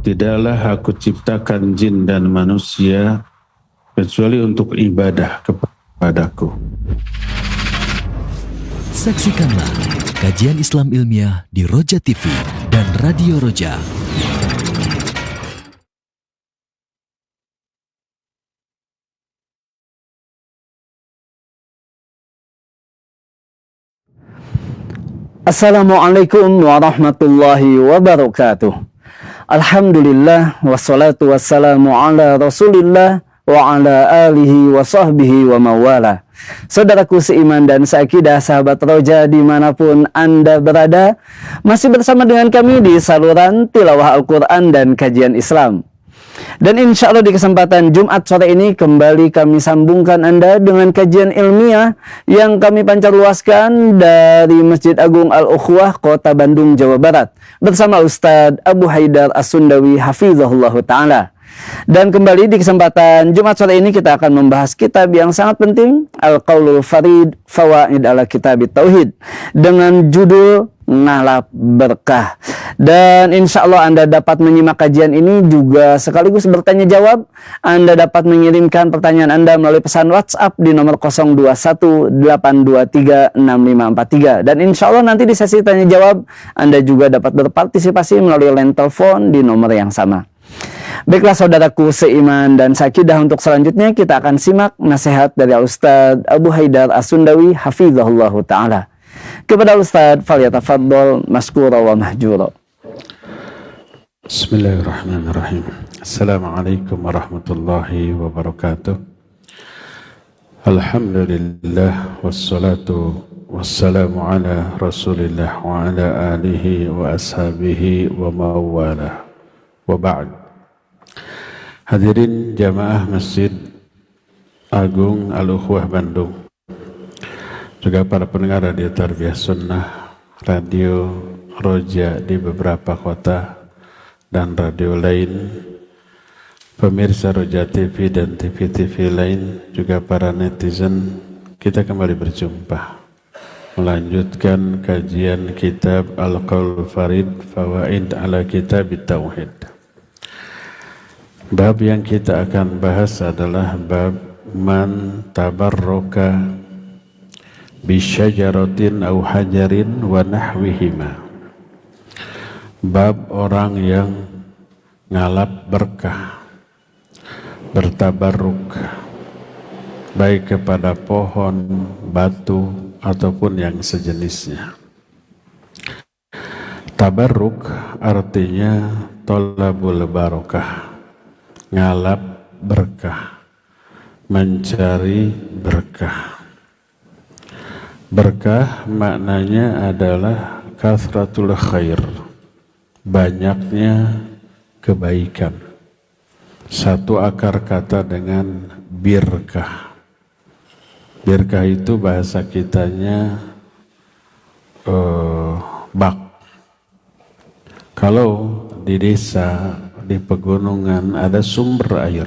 tidaklah aku ciptakan jin dan manusia kecuali untuk ibadah kepadaku. Saksikanlah kajian Islam ilmiah di Roja TV dan Radio Roja. Assalamualaikum warahmatullahi wabarakatuh. Alhamdulillah wassalatu wassalamu ala Rasulillah wa ala alihi wa sahbihi wa mawala. Saudaraku seiman dan seakidah, sahabat Roja dimanapun Anda berada, masih bersama dengan kami di saluran tilawah Al-Quran dan kajian Islam. Dan insya Allah di kesempatan Jumat sore ini kembali kami sambungkan Anda dengan kajian ilmiah yang kami pancarluaskan dari Masjid Agung Al-Ukhwah, Kota Bandung, Jawa Barat, bersama Ustadz Abu Haidar As-Sundawi Hafizahullah Ta'ala. Dan kembali di kesempatan Jumat sore ini kita akan membahas kitab yang sangat penting, Al-Qaulul Farid Fawaid ala Kitab Tauhid, dengan judul Ngalap Berkah. Dan insya Allah Anda dapat menyimak kajian ini juga sekaligus bertanya jawab. Anda dapat mengirimkan pertanyaan Anda melalui pesan WhatsApp di nomor 0218236543. Dan insya Allah nanti di sesi tanya jawab Anda juga dapat berpartisipasi melalui line telepon di nomor yang sama. Baiklah saudaraku seiman dan seakidah, untuk selanjutnya kita akan simak nasihat dari Ustadz Abu Haidar As-Sundawi Hafizahullah Ta'ala. Kepada Ustadz, falyatafaddal maskura wa mahjura. Bismillahirrahmanirrahim. Assalamualaikum warahmatullahi wabarakatuh. Alhamdulillah wassalatu wassalamu ala Rasulillah wa ala alihi wa ashabihi wa mawala. Wa ba'd. Hadirin jamaah Masjid Agung Al-Ukhwah Bandung, juga para pendengar Radio Tarbiyah Sunnah, Radio Roja di beberapa kota dan radio lain, pemirsa Roja TV dan TV-TV lain, juga para netizen, kita kembali berjumpa melanjutkan kajian kitab Al-Qaulul Farid Fawaid ala Kitab Tauhid. Bab yang kita akan bahas adalah bab man tabarroka bisyajaratin au hajarin wa nahwihima. Bab orang yang ngalap berkah, bertabarruk, baik kepada pohon, batu, ataupun yang sejenisnya. Tabarruk artinya tolabul barokah, ngalap berkah, mencari berkah. Berkah maknanya adalah kasratul khair, banyaknya kebaikan. Satu akar kata dengan birkah. Birkah itu bahasa kitanya bak. Kalau di desa, di pegunungan ada sumber air,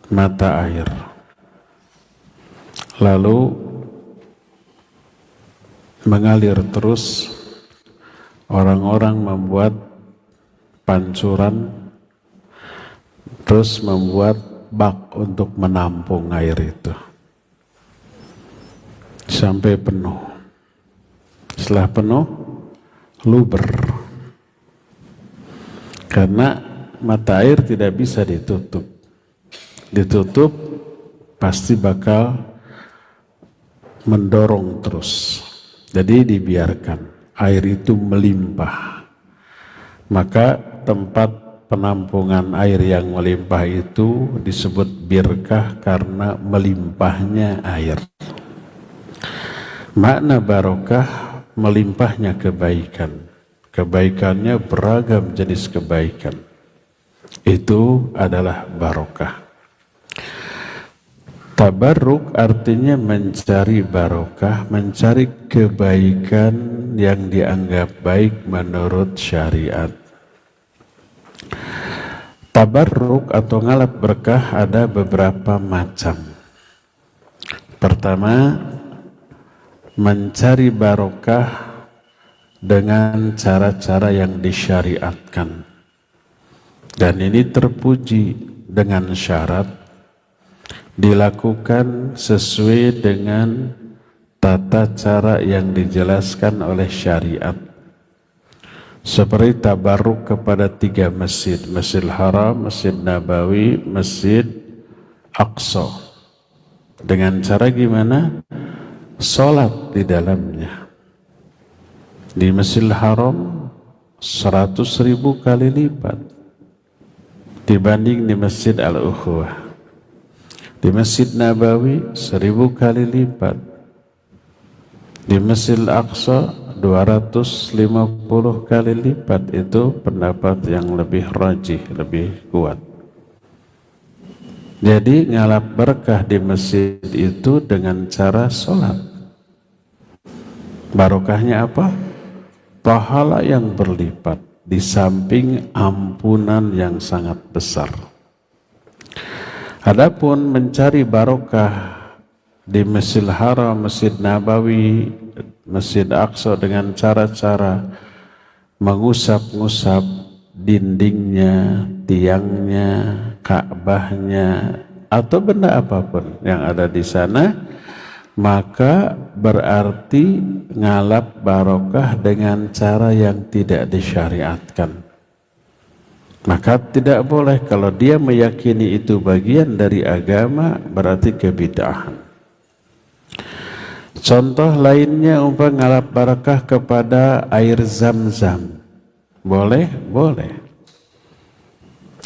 mata air, lalu mengalir terus, orang-orang membuat pancuran, terus membuat bak untuk menampung air itu sampai penuh. Setelah penuh, luber, karena mata air tidak bisa ditutup. Ditutup pasti bakal mendorong terus. Jadi dibiarkan air itu melimpah. Maka tempat penampungan air yang melimpah itu disebut birkah karena melimpahnya air. Makna barokah melimpahnya kebaikan. Kebaikannya beragam jenis kebaikan. Itu adalah barokah. Tabarruk artinya mencari barokah, mencari kebaikan yang dianggap baik menurut syariat. Tabarruk atau ngalap berkah ada beberapa macam. Pertama, mencari barokah dengan cara-cara yang disyariatkan. Dan ini terpuji dengan syarat dilakukan sesuai dengan tata cara yang dijelaskan oleh syariat. Seperti tabarruk kepada 3 masjid, Masjidil Haram, Masjid Nabawi, Masjid Aqsa. Dengan cara gimana? Salat di dalamnya. Di Masjidil Haram 100.000 kali lipat dibanding di Masjid Al-Ukhuwah. Di Masjid Nabawi 1000 kali lipat. Di Masjid Al-Aqsa 250 kali lipat. Itu pendapat yang lebih rajih, lebih kuat. Jadi ngalap berkah di masjid itu dengan cara sholat. Barokahnya apa? Pahala yang berlipat di samping ampunan yang sangat besar. Adapun mencari barokah di Masjidil Haram, Masjid Nabawi, Masjid Aqsa dengan cara-cara mengusap-ngusap dindingnya, tiangnya, Ka'bahnya, atau benda apapun yang ada di sana, maka berarti ngalap barokah dengan cara yang tidak disyariatkan. Maka tidak boleh. Kalau dia meyakini itu bagian dari agama, berarti kebid'ahan. Contoh lainnya ngalap barakah kepada air Zam-Zam. Boleh? Boleh.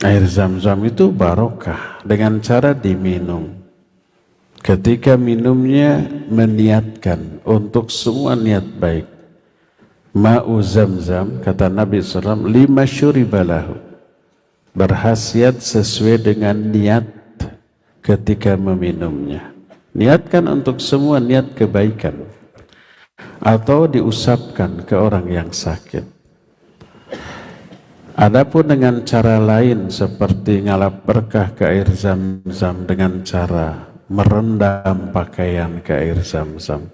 Air Zam-Zam itu barokah dengan cara diminum. Ketika minumnya meniatkan untuk semua niat baik. Ma'u Zam-Zam, kata Nabi SAW, 5 syuribalahu. Berhasiat sesuai dengan niat ketika meminumnya. Niatkan untuk semua niat kebaikan. Atau diusapkan ke orang yang sakit. Adapun dengan cara lain seperti ngalap berkah ke air Zam-Zam dengan cara merendam pakaian ke air Zam-Zam,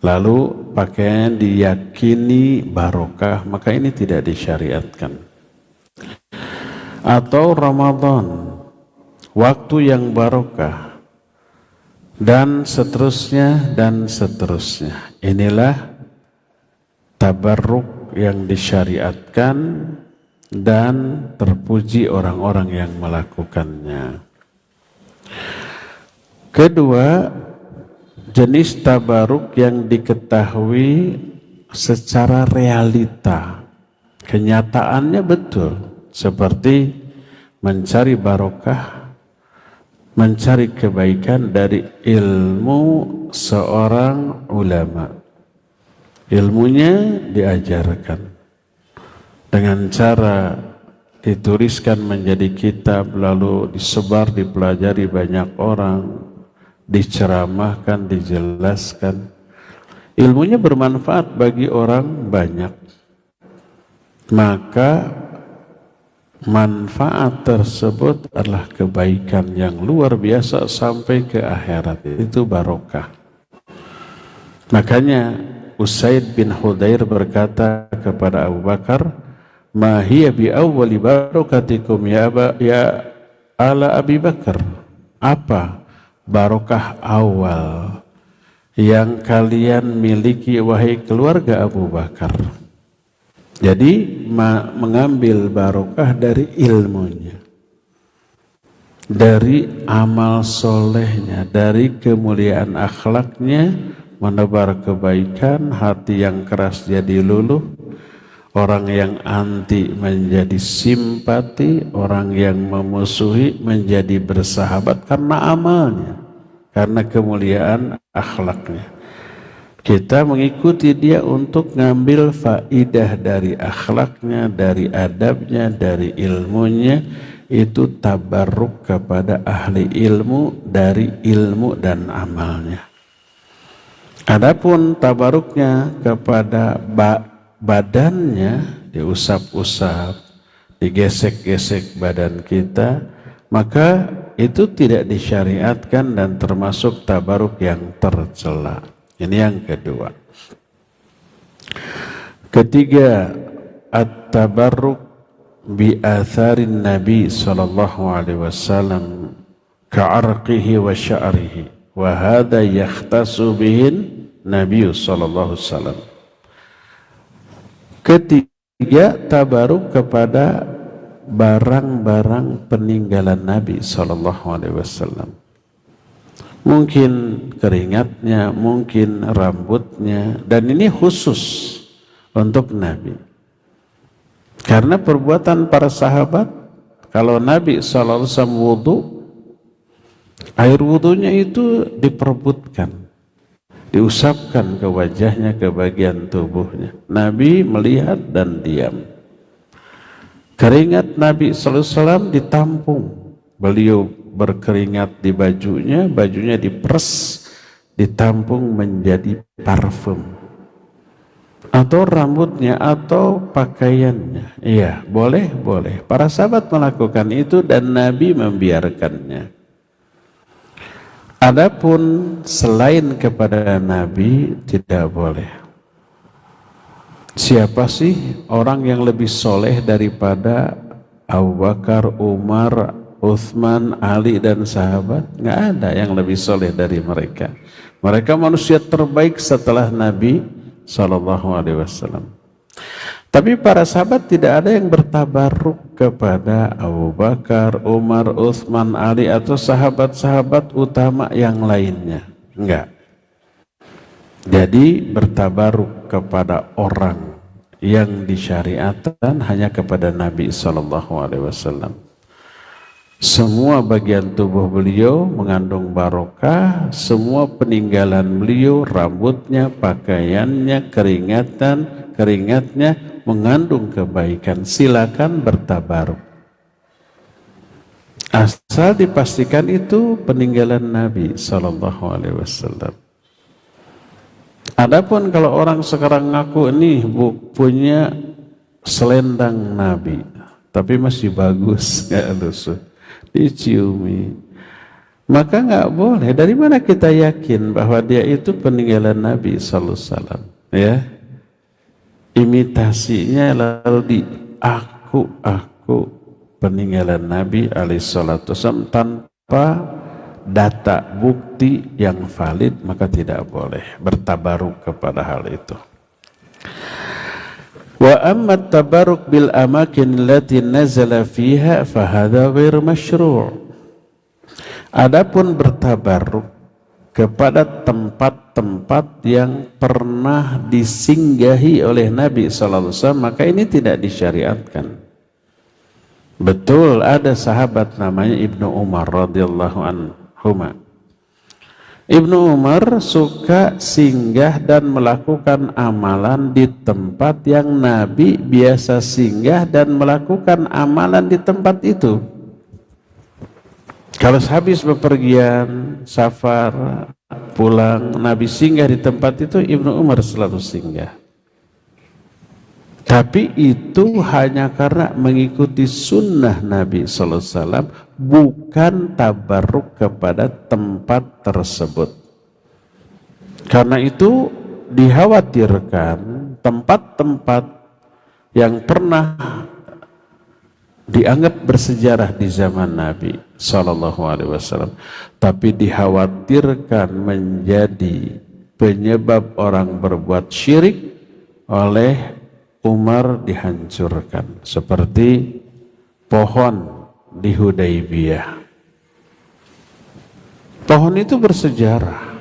lalu pakaian diyakini barokah, maka ini tidak disyariatkan. Atau Ramadan, waktu yang barokah, dan seterusnya dan seterusnya. Inilah tabarruk yang disyariatkan dan terpuji orang-orang yang melakukannya. Kedua, jenis tabarruk yang diketahui secara realita, kenyataannya betul, seperti mencari barokah, mencari kebaikan dari ilmu seorang ulama. Ilmunya diajarkan dengan cara dituliskan menjadi kitab, lalu disebar, dipelajari banyak orang, diceramahkan, dijelaskan. Ilmunya bermanfaat bagi orang banyak. Maka manfaat tersebut adalah kebaikan yang luar biasa sampai ke akhirat. Itu barokah. Makanya Usaid bin Hudair berkata kepada Abu Bakar, "Ma hiya bi awwali barokatikum ya ala Abi Bakar?" Apa barokah awal yang kalian miliki wahai keluarga Abu Bakar? Jadi mengambil barokah dari ilmunya, dari amal solehnya, dari kemuliaan akhlaknya, menebar kebaikan, hati yang keras jadi luluh, orang yang anti menjadi simpati, orang yang memusuhi menjadi bersahabat karena amalnya, karena kemuliaan akhlaknya. Kita mengikuti dia untuk ngambil faidah dari akhlaknya, dari adabnya, dari ilmunya. Itu tabarruk kepada ahli ilmu dari ilmu dan amalnya. Adapun tabarruknya kepada badannya, diusap-usap, digesek-gesek badan kita, maka itu tidak disyariatkan dan termasuk tabarruk yang tercela. Ini yang kedua. Ketiga, at-tabarruk bi atharin Nabi sallallahu alaihi wasallam ka'arqihi wa sya'rihi wa hadha yakhtasu bihin Nabi sallallahu alaihi wasallam. Ketiga, tabaruk kepada barang-barang peninggalan Nabi sallallahu alaihi wasallam. Mungkin keringatnya, mungkin rambutnya, dan ini khusus untuk Nabi. Karena perbuatan para sahabat, kalau Nabi sallallahu alaihi wasallam wudu, air wudunya itu diperebutkan, diusapkan ke wajahnya, ke bagian tubuhnya. Nabi melihat dan diam. Keringat Nabi sallallahu alaihi wasallam ditampung. Beliau berkeringat di bajunya, bajunya diperes, ditampung menjadi parfum. Atau rambutnya, atau pakaiannya. Iya, boleh. Para sahabat melakukan itu dan Nabi membiarkannya. Adapun selain kepada Nabi tidak boleh. Siapa sih orang yang lebih soleh daripada Abu Bakar, Umar, Uthman, Ali dan sahabat? Nggak ada yang lebih soleh dari mereka. Mereka manusia terbaik setelah Nabi Sallallahu Alaihi Wasallam. Tapi para sahabat tidak ada yang bertabaruk kepada Abu Bakar, Umar, Uthman, Ali atau sahabat-sahabat utama yang lainnya. Enggak. Jadi bertabaruk kepada orang yang disyariatkan hanya kepada Nabi Sallallahu Alaihi Wasallam. Semua bagian tubuh beliau mengandung barokah, semua peninggalan beliau, rambutnya, pakaiannya, keringatnya mengandung kebaikan. Silakan bertabaruk. Asal dipastikan itu peninggalan Nabi Sallallahu Alaihi Wasallam. Adapun kalau orang sekarang ngaku ini punya selendang Nabi, tapi masih bagus, nggak lusuh, diciumi, maka nggak boleh. Dari mana kita yakin bahwa dia itu peninggalan Nabi Sallallahu Alaihi Wasallam? Ya, imitasinya lalu di aku peninggalan Nabi alaihi salatu wasallam tanpa data bukti yang valid, maka tidak boleh bertabaruk kepada hal itu. Wa amma tabaruk bil amakin allati nazala fiha fa hadha ghair masyru'. Adapun bertabaruk kepada tempat-tempat yang pernah disinggahi oleh Nabi sallallahu alaihi wasallam, maka ini tidak disyariatkan. Betul ada sahabat namanya Ibnu Umar radhiyallahu anhuma. Ibnu Umar suka singgah dan melakukan amalan di tempat yang Nabi biasa singgah dan melakukan amalan di tempat itu. Kalau habis bepergian, safar, pulang, Nabi singgah di tempat itu, Ibnu Umar selalu singgah. Tapi itu hanya karena mengikuti sunnah Nabi sallallahu alaihi wasallam, bukan tabarruk kepada tempat tersebut. Karena itu dikhawatirkan tempat-tempat yang pernah dianggap bersejarah di zaman Nabi sallallahu alaihi wasallam, tapi dikhawatirkan menjadi penyebab orang berbuat syirik, oleh Umar dihancurkan, seperti pohon di Hudaybiyah. Pohon itu bersejarah,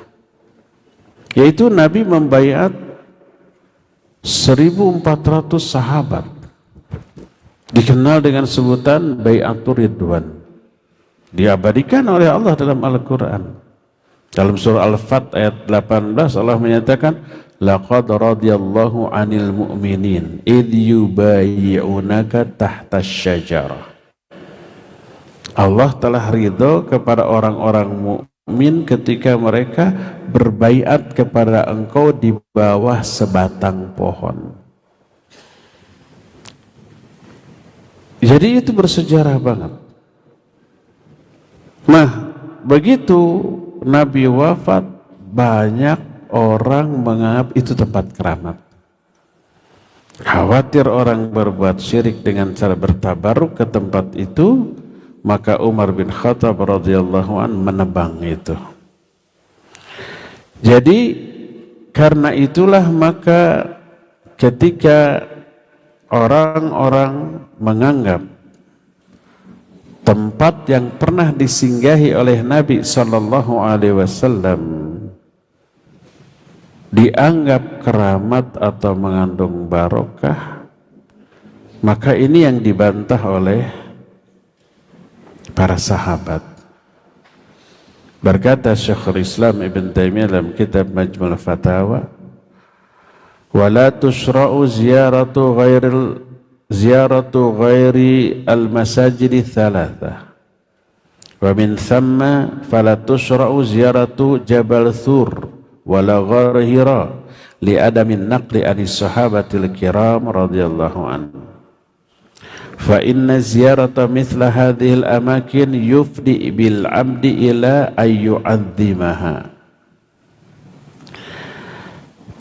yaitu Nabi membaiat 1.400 sahabat, dikenal dengan sebutan Bai'atur Ridwan, diabadikan oleh Allah dalam Al-Quran. Dalam surah Al-Fat ayat 18 Allah menyatakan, laqad radiyallahu 'anil mu'minin idh yubayyi'unaka tahta syajarah. Allah telah ridho kepada orang-orang mukmin ketika mereka berbaiat kepada engkau di bawah sebatang pohon. Jadi itu bersejarah banget. Nah, begitu Nabi wafat, banyak orang menganggap itu tempat keramat. khawatir orang berbuat syirik dengan cara bertabaruk ke tempat itu, maka Umar bin Khattab radhiyallahu an menebang itu. Jadi karena itulah maka ketika orang-orang menganggap tempat yang pernah disinggahi oleh Nabi Sallallahu Alaihi Wasallam dianggap keramat atau mengandung barokah, maka ini yang dibantah oleh para sahabat. Berkata Syekhul Islam Ibn Taimiyah dalam kitab Majmul Fatawa, wala tusra'u ziyaratu ghairi al-masajid thalatha wa min thamma fala tusra'u ziyaratu Jabal Thur wala ghar Hira li adamin naqli anis sahabatil kiram radhiyallahu anhu. Fa inna ziyarata mithla hadhil amakin yufdi bil abdi ila ayyu'azzimaha.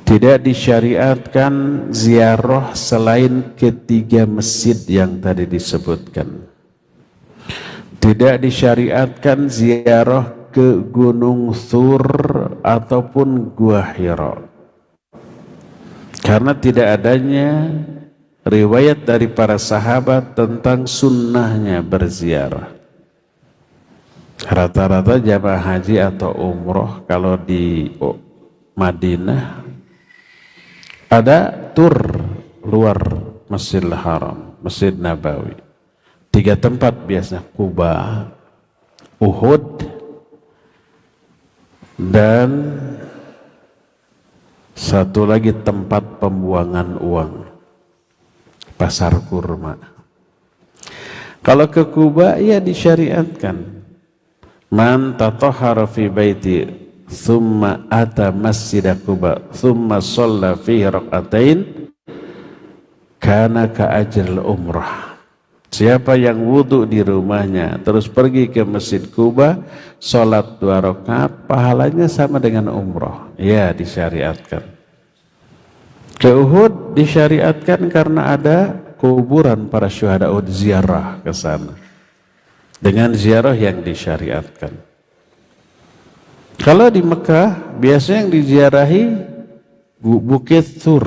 Tidak disyariatkan ziarah selain ketiga masjid yang tadi disebutkan. Tidak disyariatkan ziarah ke Gunung Thur ataupun Gua Hira, karena tidak adanya riwayat dari para sahabat tentang sunnahnya berziarah. Rata-rata jamaah haji atau umroh kalau di Madinah ada tur luar Masjidil Haram, Masjid Nabawi. 3 tempat biasanya, Kuba, Uhud, dan satu lagi tempat pembuangan uang, Pasar Kurma. Kalau ke Kuba ya disyariatkan, man tatahhara fi baiti thumma ata masjid Kuba thumma shalla fihi rak'atain kana ka ajril umrah. Siapa yang wudu di rumahnya terus pergi ke Masjid Kuba, sholat 2 rakaat, pahalanya sama dengan umroh. Ya, disyariatkan. Ke Uhud disyariatkan karena ada kuburan para syuhada Uhud, ziarah ke sana. Dengan ziarah yang disyariatkan. Kalau di Mekah biasanya yang diziarahi Bukit Thur,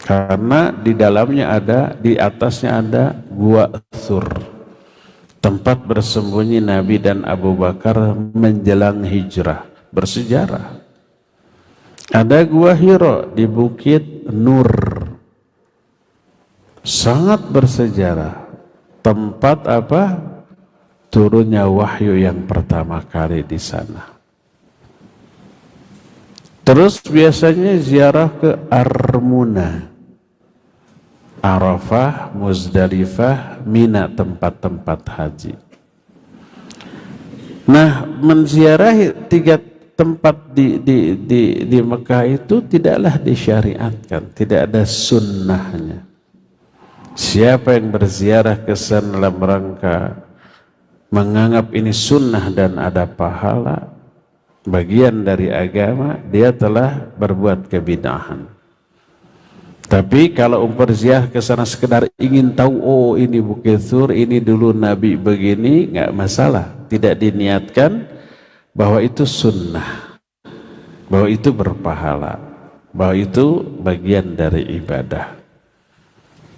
karena di dalamnya ada, di atasnya ada Gua Thur, tempat bersembunyi Nabi dan Abu Bakar menjelang hijrah, bersejarah. Ada Gua Hira di Bukit Nur, sangat bersejarah, tempat apa? Turunnya wahyu yang pertama kali di sana. Terus biasanya ziarah ke Armuna, Arafah, Muzdalifah, Mina, tempat-tempat haji. Nah, menziarahi 3 tempat di Mekah itu tidaklah disyariatkan, tidak ada sunnahnya. Siapa yang berziarah ke sana dalam rangka menganggap ini sunnah dan ada pahala, bagian dari agama, dia telah berbuat kebid'ahan. Tapi kalau berziarah ke sana sekedar ingin tahu, oh ini Bukit Thur, ini dulu Nabi begini, nggak masalah. Tidak diniatkan bahwa itu sunnah, bahwa itu berpahala, bahwa itu bagian dari ibadah.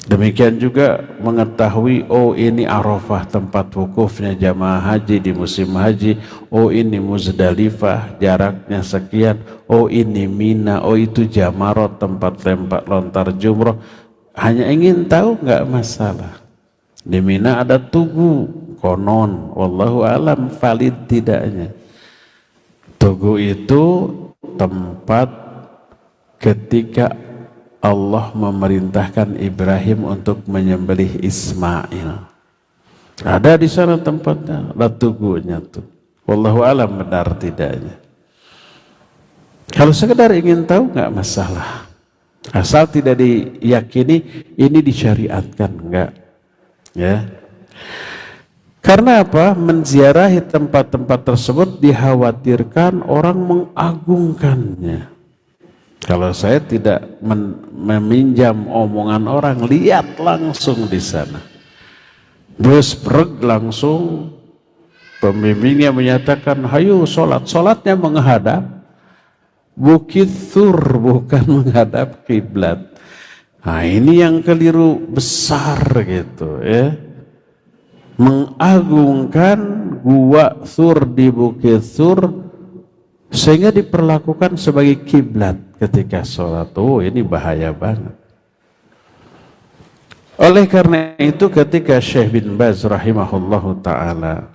Demikian juga mengetahui, oh ini Arafah tempat wukufnya jamaah haji di musim haji, oh ini Muzdalifah jaraknya sekian, oh ini Mina, oh itu Jamarot tempat lontar jumroh. Hanya ingin tahu nggak masalah. Di Mina ada Tugu, konon, wallahu alam valid tidaknya. Tugu itu tempat ketika Allah memerintahkan Ibrahim untuk menyembelih Ismail. Ada di sana tempatnya, ada tugunya tuh. Wallahu alam benar tidaknya. Kalau sekedar ingin tahu nggak masalah. Asal tidak diyakini ini disyariatkan, enggak. Ya. Karena apa? Menziarahi tempat-tempat tersebut dikhawatirkan orang mengagungkannya. Kalau saya tidak meminjam omongan orang, lihat langsung di sana. Besbrek langsung pembimbingnya menyatakan, hayu sholat. Sholatnya menghadap Bukit Thur, bukan menghadap kiblat. Nah ini yang keliru besar gitu ya. Mengagungkan gua Thur di Bukit Thur sehingga diperlakukan sebagai kiblat ketika sholat. Oh ini bahaya banget. Oleh karena itu ketika Syekh bin Baz rahimahullahu ta'ala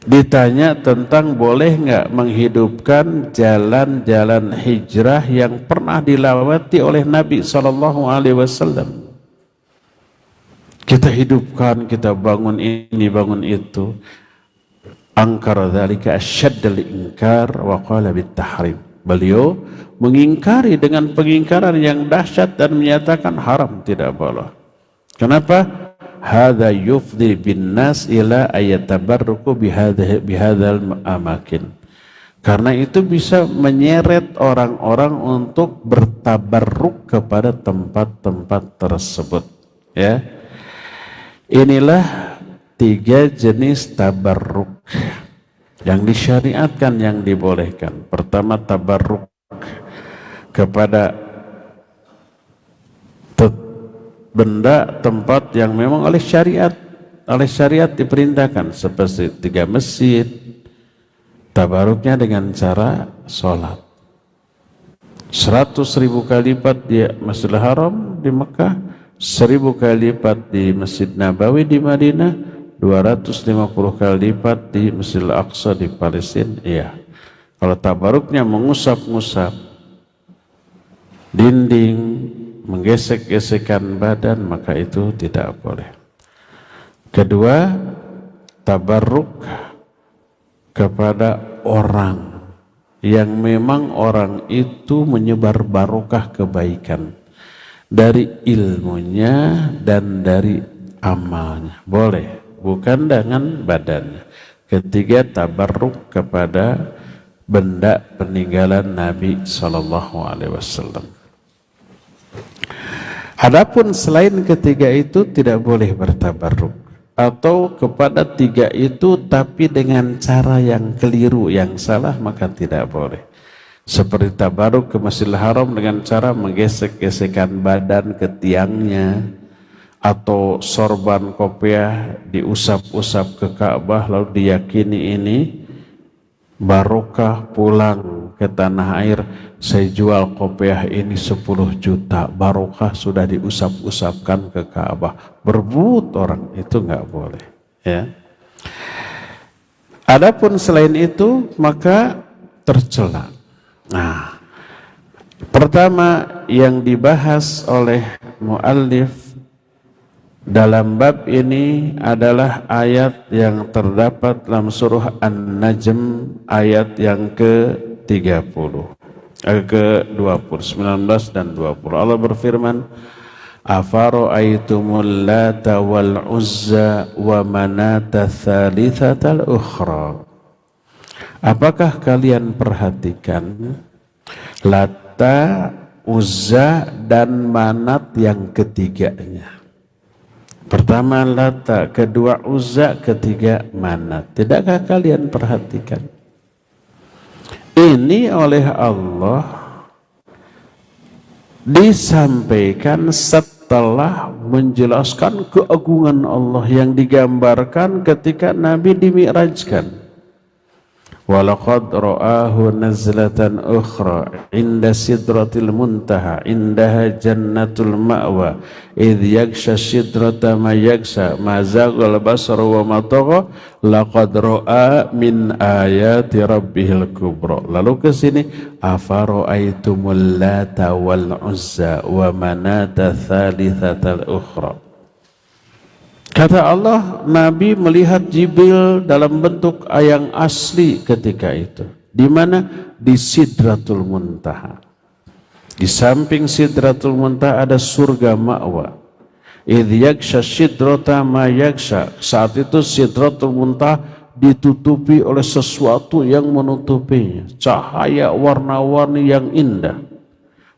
ditanya tentang boleh nggak menghidupkan jalan-jalan hijrah yang pernah dilewati oleh Nabi SAW, kita hidupkan, kita bangun ini, bangun itu. Angkara dzalika asyaddal inkar wa qala bitahrim. Beliau mengingkari dengan pengingkaran yang dahsyat dan menyatakan haram, tidak boleh. Kenapa? Hadza yufdi bin nas ila ayatabarruku bihadzal amakin. Karena itu bisa menyeret orang-orang untuk bertabarruk kepada tempat-tempat tersebut, ya. Inilah 3 jenis tabarruk yang disyariatkan, yang dibolehkan. Pertama, tabarruk kepada benda, tempat yang memang oleh syariat diperintahkan, seperti 3 masjid. Tabarruknya dengan cara sholat 100.000 kali lipat di Masjidil Haram di Mekah, 1000 kali lipat di Masjid Nabawi di Madinah, 250 kali lipat di Masjidil Aqsa di Palestina. Iya. Kalau tabaruknya mengusap-ngusap dinding, menggesek-gesekkan badan, maka itu tidak boleh. Kedua, tabarruk kepada orang yang memang orang itu menyebar barokah kebaikan dari ilmunya dan dari amalnya, boleh, bukan dengan badannya. Ketiga, tabarruk kepada benda peninggalan Nabi SAW. Adapun selain ketiga itu tidak boleh bertabarruk, atau kepada 3 itu tapi dengan cara yang keliru, yang salah, maka tidak boleh. Seperti tabarruk ke Masjidil Haram dengan cara menggesek-gesekkan badan ke tiangnya, atau sorban kopiah diusap-usap ke Ka'bah lalu diyakini ini barokah, pulang ke tanah air, saya jual kopiah ini 10 juta, barokah, sudah diusap-usapkan ke Ka'bah. Berbut orang, itu nggak boleh, ya. Adapun selain itu maka tercela. Nah, pertama yang dibahas oleh muallif dalam bab ini adalah ayat yang terdapat dalam surah An-Najm ayat yang ke-30, ke-20, 19 dan 20. Allah berfirman, afara'aitumul lata wal uzza wa manata tsalitsatal ukhra. Apakah kalian perhatikan Lata, Uzza dan Manat yang ketiganya? Pertama Lata, kedua Uzza, ketiga Manat. Tidakkah kalian perhatikan? Ini oleh Allah disampaikan setelah menjelaskan keagungan Allah yang digambarkan ketika Nabi dimi'rajkan. Walaqad ra'ahu nazlatan ukhra inda sidratil muntaha indaha jannatul ma'wa idh yaksha sidrata ma yaksha ma zaghal basar wa ma tagha laqad ra'a min ayati rabbihil kubra. Lalu ke sini afara'aitumul lata wal uzza wa manata tsalitsatal ukhra. Kata Allah, Nabi melihat Jibril dalam bentuk yang asli ketika itu. Di mana? Di Sidratul Muntaha. Di samping Sidratul Muntaha ada surga ma'wa. Idh yaksha sidrata ma yaksha. Saat itu Sidratul Muntaha ditutupi oleh sesuatu yang menutupinya. Cahaya warna-warni yang indah.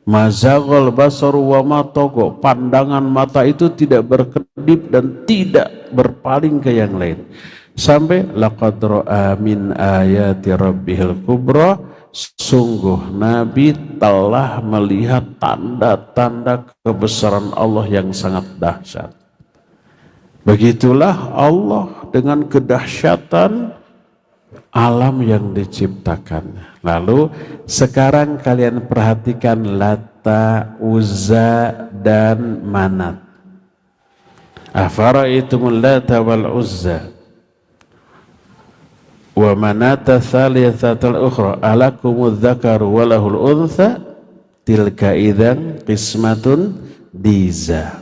Mazaghal basaru wa ma tagha, pandangan mata itu tidak berkedip dan tidak berpaling ke yang lain. Sampai laqad ra'a min ayati rabbihil kubra, sungguh Nabi telah melihat tanda-tanda kebesaran Allah yang sangat dahsyat. Begitulah Allah dengan kedahsyatan alam yang diciptakan. Lalu sekarang kalian perhatikan Lata, Uzza dan Manat. Afara'aitumul Lata wal Uzza wa Manata thalithatal ukhra alakumudz dzakaru wa lahul untha tilka idzan qismatun diza.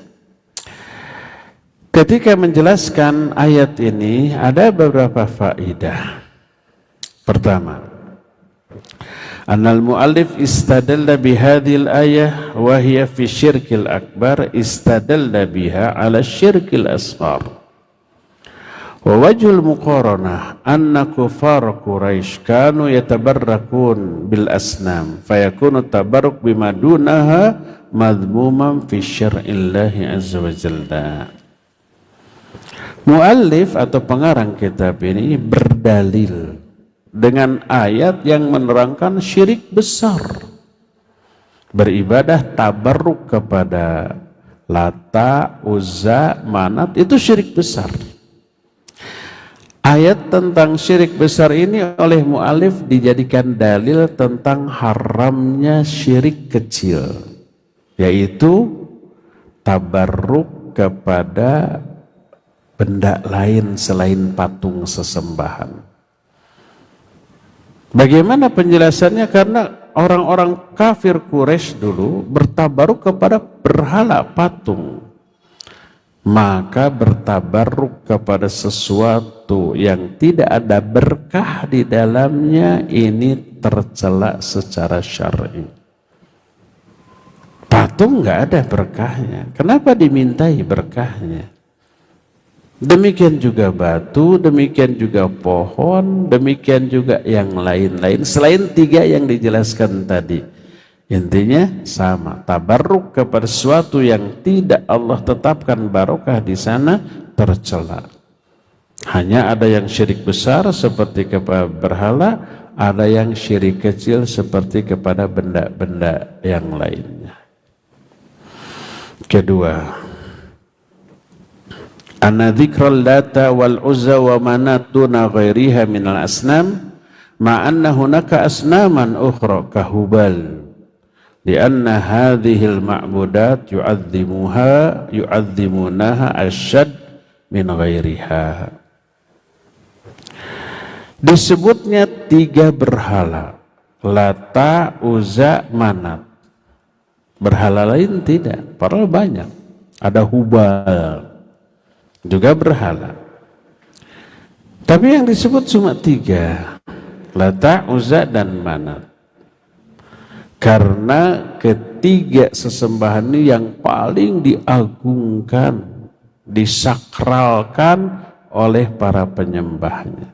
Ketika menjelaskan ayat ini ada beberapa faedah. Pertama, annal muallif istadalla bihadhil ayah wa hiya fi syirkil akbar istadalla biha ala syirkil asghar. Wa wajhul muqaranah anna kufar Quraisy kanu yatabarrakun bil asnam fayakunu tabarruk bima dunaha madhmuman fi syar'illahi azza wa jalla. Muallif atau pengarang kitab ini berdalil dengan ayat yang menerangkan syirik besar. Beribadah tabarruk kepada Lata, Uzza, Manat itu syirik besar. Ayat tentang syirik besar ini oleh mu'alif dijadikan dalil tentang haramnya syirik kecil, yaitu tabarruk kepada benda lain selain patung sesembahan. Bagaimana penjelasannya? Karena orang-orang kafir Quraisy dulu bertabaruk kepada berhala patung. Maka bertabaruk kepada sesuatu yang tidak ada berkah di dalamnya ini tercela secara syar'i. Patung nggak ada berkahnya. Kenapa dimintai berkahnya? Demikian juga batu, demikian juga pohon, demikian juga yang lain-lain. Selain tiga yang dijelaskan tadi. Intinya sama, tabarruk kepada sesuatu yang tidak Allah tetapkan barokah di sana tercela. Hanya ada yang syirik besar seperti kepada berhala, ada yang syirik kecil seperti kepada benda-benda yang lainnya. Kedua, anna dzikral Lata wal Uzza wa Manat duna ghairiha minal asnam ma'anna hunaka asnaman ukhra kahubal lianna hadhil ma'budat yu'azzimunaha asyad min ghairiha. Disebutnya tiga berhala, Lata, Uzza, Manat. Berhala lain tidak, padahal banyak. Ada Hubal juga berhala, tapi yang disebut cuma tiga, Lata, Uzza, dan Manat. Karena ketiga sesembahan ini yang paling diagungkan, disakralkan oleh para penyembahnya.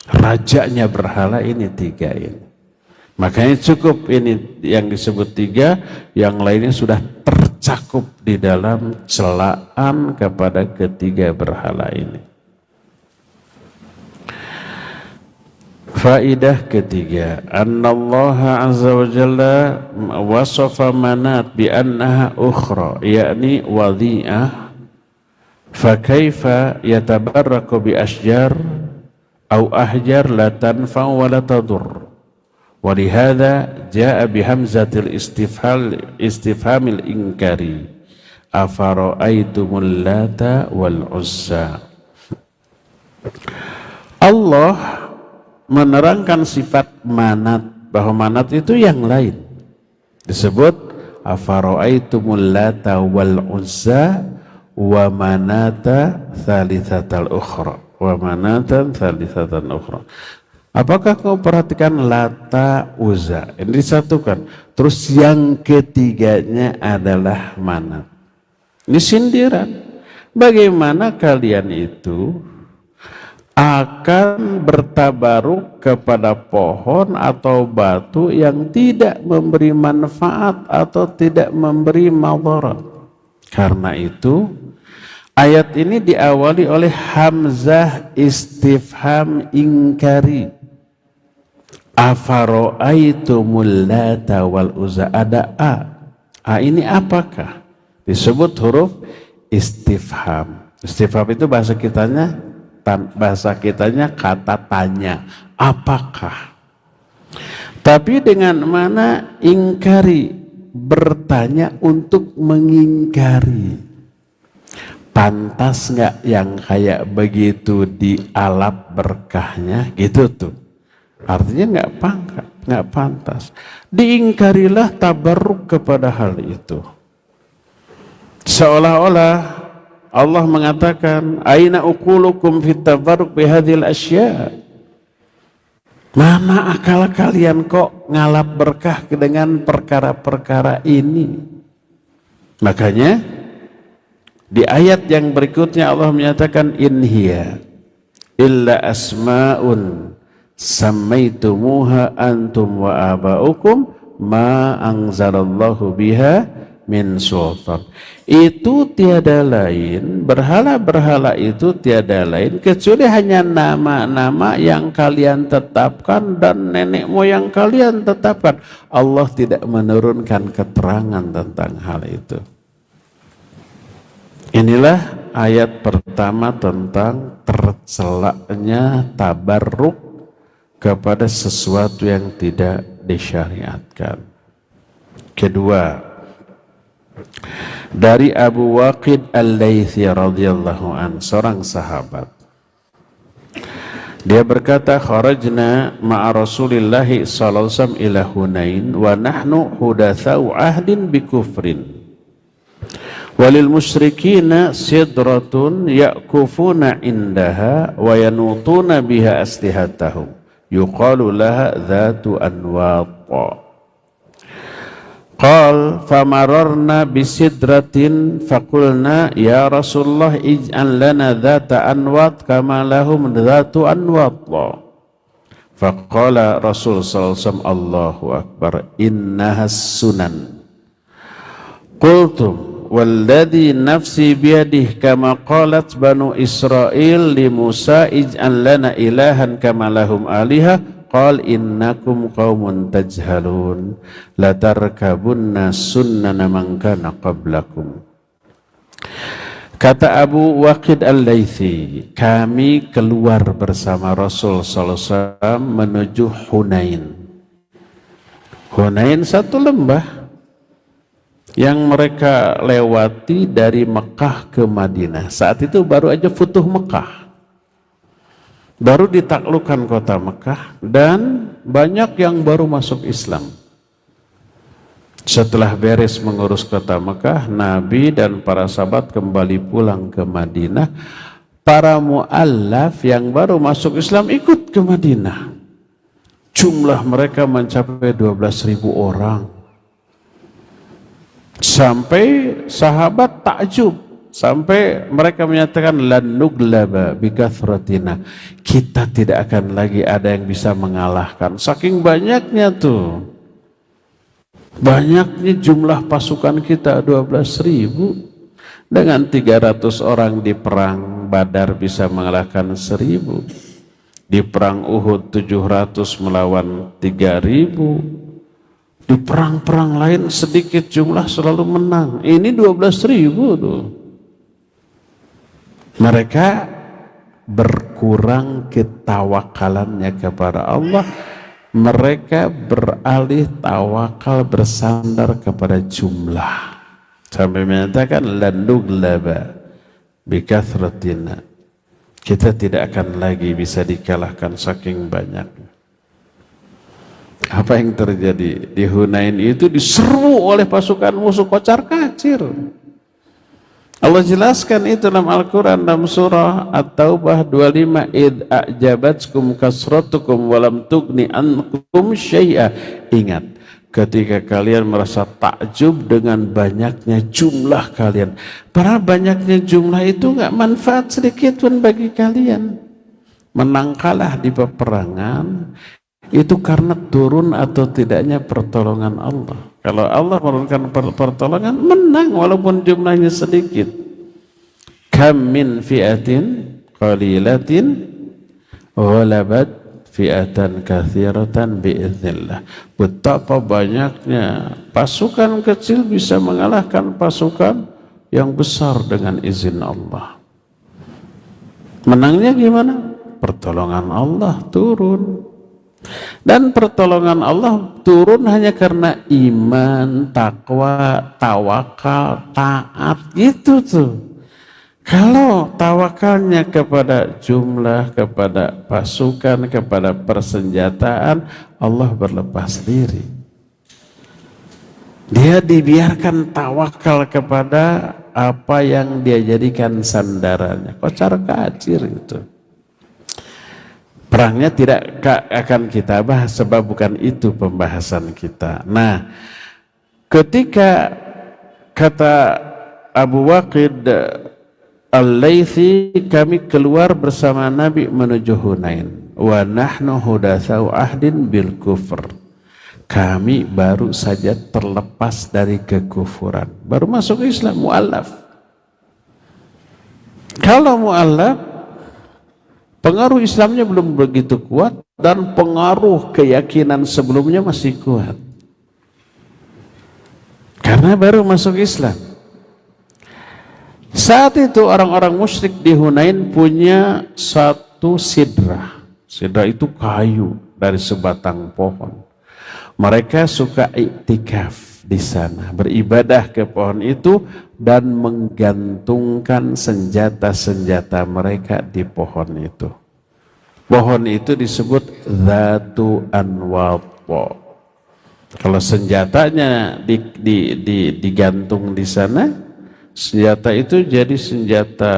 Rajanya berhala ini tiga ini. Makanya cukup ini yang disebut tiga, yang lainnya sudah tercakup di dalam celaan kepada ketiga berhala ini. Faidah ketiga, annallaha azza wa jalla wasafa Manat bi annaha ukhra, yakni wadhi'ah, fa kaifa yatabarraku bi asjar au ahjar la tanfa wa la tadur. Wa lihadza jaa bi hamzatil istifhamil inkari afara'aitumul Lata wal Uzza. Allah menerangkan sifat Manat, bahwa Manat itu yang lain. Disebut afara'aitumul Lata wal Uzza wa Manata thalithatal ukhra. Wa Manatan thalithatal ukhra. Apakah kau perhatikan Lata, Uzza? Ini disatukan. Terus yang ketiganya adalah Manat. Ini sindiran. Bagaimana kalian itu akan bertabaruk kepada pohon atau batu yang tidak memberi manfaat atau tidak memberi madarat. Karena itu ayat ini diawali oleh hamzah istifham ingkari. Afara'aitumul lata wal uzza, ada a ini apakah? Disebut huruf istifham. Istifham itu bahasa kitanya kata tanya, apakah? Tapi dengan mana ingkari, bertanya untuk mengingkari. Pantas nggak yang kayak begitu dialap berkahnya gitu tuh. Artinya nggak pantas. Diingkarilah tabarruk kepada hal itu. Seolah-olah Allah mengatakan, aina uqulukum fit tabarruk bihadhil asya. Mana akal kalian kok ngalap berkah dengan perkara-perkara ini? Makanya di ayat yang berikutnya Allah menyatakan, in hiya illa asma'un sammaitumuha antum wa aba'ukum ma anzalallahu biha min sultan. Itu tiada lain, berhala-berhala itu tiada lain kecuali hanya nama-nama yang kalian tetapkan dan nenek moyang kalian tetapkan. Allah tidak menurunkan keterangan tentang hal itu. Inilah ayat pertama tentang tercelaknya tabarruk kepada sesuatu yang tidak disyariatkan. Kedua, dari Abu Waqid Al-Laythi radhiyallahu an, seorang sahabat. Dia berkata, kharajna ma'a Rasulillah sallallahu alaihi wasallam ila Hunain wa nahnu hudatsau ahdin bi kufrin. Walil musyrikina sidratun ya'kufuna indaha wa yanutuna biha aslihatahum. Yuqalu laha dhatu anwat. Qal famararna bisidratin faqulna ya Rasulullah ij'al lana dhata anwat kama lahum dhatu anwat. Faqala Rasul sallallahu alaihi wasallam, Allahu akbar, innahas sunan. Qultum walladhi nafsi biyadih kama qalat banu Israel li Musa ij'al lana ilahan kama lahum alihah. Qal innakum qaumun tajhalun latarkabunna sunnana man kana qablakum. Kata Abu Waqid Al-Laythi, kami keluar bersama Rasul sallallahu alaihi wasallam menuju Hunain. Hunain satu lembah yang mereka lewati dari Mekah ke Madinah. Saat itu baru aja Futuh Mekah. Baru ditaklukkan kota Mekah dan banyak yang baru masuk Islam. Setelah beres mengurus kota Mekah, Nabi dan para sahabat kembali pulang ke Madinah. Para mu'allaf yang baru masuk Islam ikut ke Madinah. Jumlah mereka mencapai 12.000 orang. Sampai sahabat takjub, sampai mereka menyatakan lan nuglaba bikathratina, kita tidak akan lagi ada yang bisa mengalahkan. Saking banyaknya tuh, banyaknya jumlah pasukan kita 12.000. Dengan 300 orang di perang Badar bisa mengalahkan 1.000. Di perang Uhud 700 melawan 3.000. Di perang-perang lain sedikit jumlah selalu menang. Ini 12.000 tuh. Mereka berkurang ketawakalannya kepada Allah. Mereka beralih tawakal bersandar kepada jumlah. Sampai menyatakan landuglaba bikathratina. Kita tidak akan lagi bisa dikalahkan saking banyaknya. Apa yang terjadi di Hunain itu diserbu oleh pasukan musuh kocar kacir. Allah jelaskan itu dalam Al-Quran dalam surah At-Taubah 25, id a'jabatkum kasratukum walam tugni ankum syai'a. Ingat, ketika kalian merasa takjub dengan banyaknya jumlah kalian, padahal banyaknya jumlah itu nggak manfaat sedikit pun bagi kalian. menang kalah di peperangan itu karena turun atau tidaknya pertolongan Allah. Kalau Allah menurunkan pertolongan, menang walaupun jumlahnya sedikit. Kam min fi'atin qalilatin ghalabat fi'atan katsiratan biiznillah. Betapa banyaknya pasukan kecil bisa mengalahkan pasukan yang besar dengan izin Allah. Menangnya gimana? Pertolongan Allah turun. Dan pertolongan Allah turun hanya karena iman, takwa, tawakal, taat, gitu tuh. Kalau tawakalnya kepada jumlah, kepada pasukan, kepada persenjataan, Allah berlepas diri. Dia dibiarkan tawakal kepada apa yang dia jadikan sandarannya. Kocar kacir itu. Perangnya tidak akan kita bahas sebab bukan itu pembahasan kita. Nah, ketika kata Abu Waqid Al-Laythi, kami keluar bersama Nabi menuju Hunain. Wa nahnu hudatsau ahdin bil kufr. Kami baru saja terlepas dari kekufuran. Baru masuk Islam, mu'allaf. Kalau mu'allaf, pengaruh Islamnya belum begitu kuat dan pengaruh keyakinan sebelumnya masih kuat. Karena baru masuk Islam. Saat itu orang-orang musyrik di Hunain punya satu sidrah. Sidrah itu kayu dari sebatang pohon. Mereka suka iktikaf di sana, beribadah ke pohon itu dan menggantungkan senjata-senjata mereka di pohon itu. Pohon itu disebut Dzatu Anwat. Kalau senjatanya digantung di sana, senjata itu jadi senjata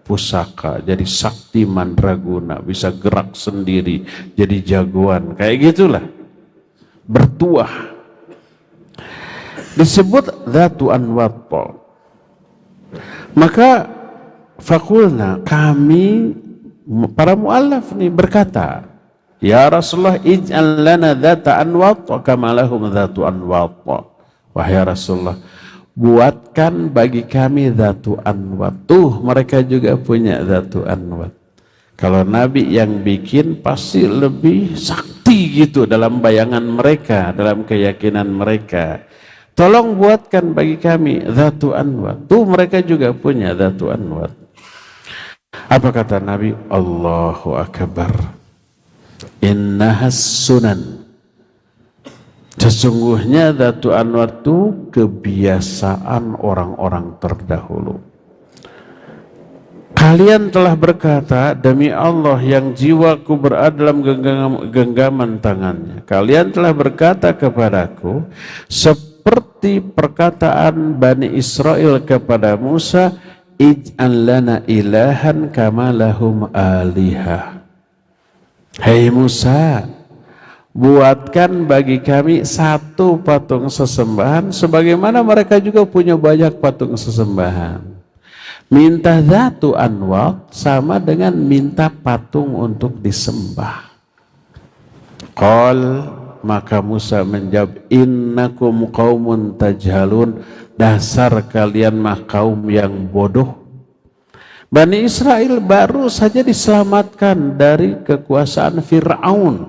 pusaka, jadi sakti mandraguna, bisa gerak sendiri, jadi jagoan, kayak gitulah, bertuah. Disebut Dzatu Anwat. Maka fakulna, kami para mu'allaf nih berkata, ya Rasulullah, ij'al lana dzata anwat kama lahum dzatu anwat. Wahai Rasulullah, buatkan bagi kami dzatu anwat. Tuh, mereka juga punya dzatu anwat. Kalau Nabi yang bikin pasti lebih sakti gitu dalam bayangan mereka, dalam keyakinan mereka. Tolong buatkan bagi kami dzatu anwat. Tuh, mereka juga punya dzatu anwat. Apa kata Nabi? Allahu Akbar. Innahas sunan. Sesungguhnya Dzatu Anwar itu kebiasaan orang-orang terdahulu. Kalian telah berkata, demi Allah yang jiwaku berada dalam genggaman tangannya. Kalian telah berkata kepadaku, seperti perkataan Bani Israel kepada Musa, ij'al lana ilahan kama lahum alihah. Hei Musa, buatkan bagi kami satu patung sesembahan sebagaimana mereka juga punya banyak patung sesembahan. Minta Dzatu Anwat sama dengan minta patung untuk disembah. Qal, maka Musa menjawab, innakum qaumun tajhalun, dasar kalian mah kaum yang bodoh. Bani Israel baru saja diselamatkan dari kekuasaan Fir'aun.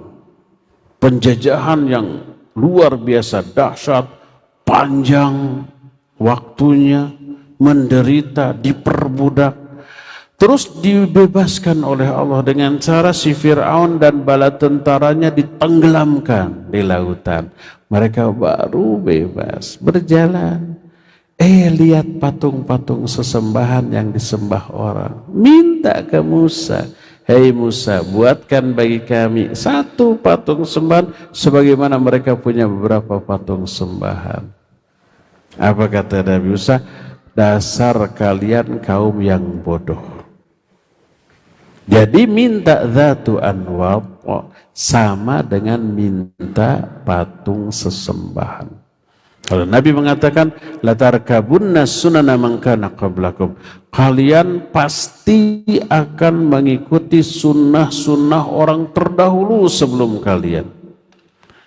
Penjajahan yang luar biasa dahsyat, panjang waktunya, menderita, diperbudak. Terus dibebaskan oleh Allah dengan cara si Fir'aun dan bala tentaranya ditenggelamkan di lautan. Mereka baru bebas berjalan. Lihat patung-patung sesembahan yang disembah orang. Minta ke Musa, hei Musa, buatkan bagi kami satu patung sembahan sebagaimana mereka punya beberapa patung sembahan. Apa kata Nabi Musa? Dasar kalian kaum yang bodoh. Jadi minta Dzatu Anwat sama dengan minta patung sesembahan. Kalau Nabi mengatakan latarkabunna sunana man kana qablakum, kalian pasti akan mengikuti sunnah-sunnah orang terdahulu sebelum kalian.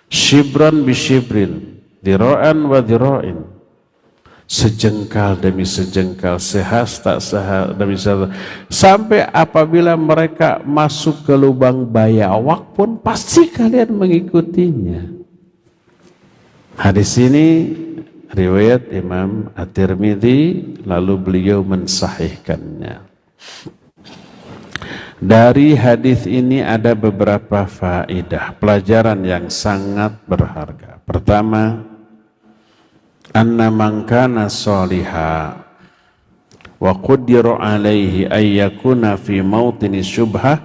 Shibran bi shibrin, dira'an wa dira'in, sejengkal demi sejengkal, sehasta demi sehasta, sampai apabila mereka masuk ke lubang bayawak pun pasti kalian mengikutinya. Hadis ini riwayat Imam At-Tirmidzi, lalu beliau mensahihkannya. Dari hadis ini ada beberapa faedah, pelajaran yang sangat berharga. Pertama, anna man kana shaliha wa qudira alaihi ay yakuna fi mawtini syubhah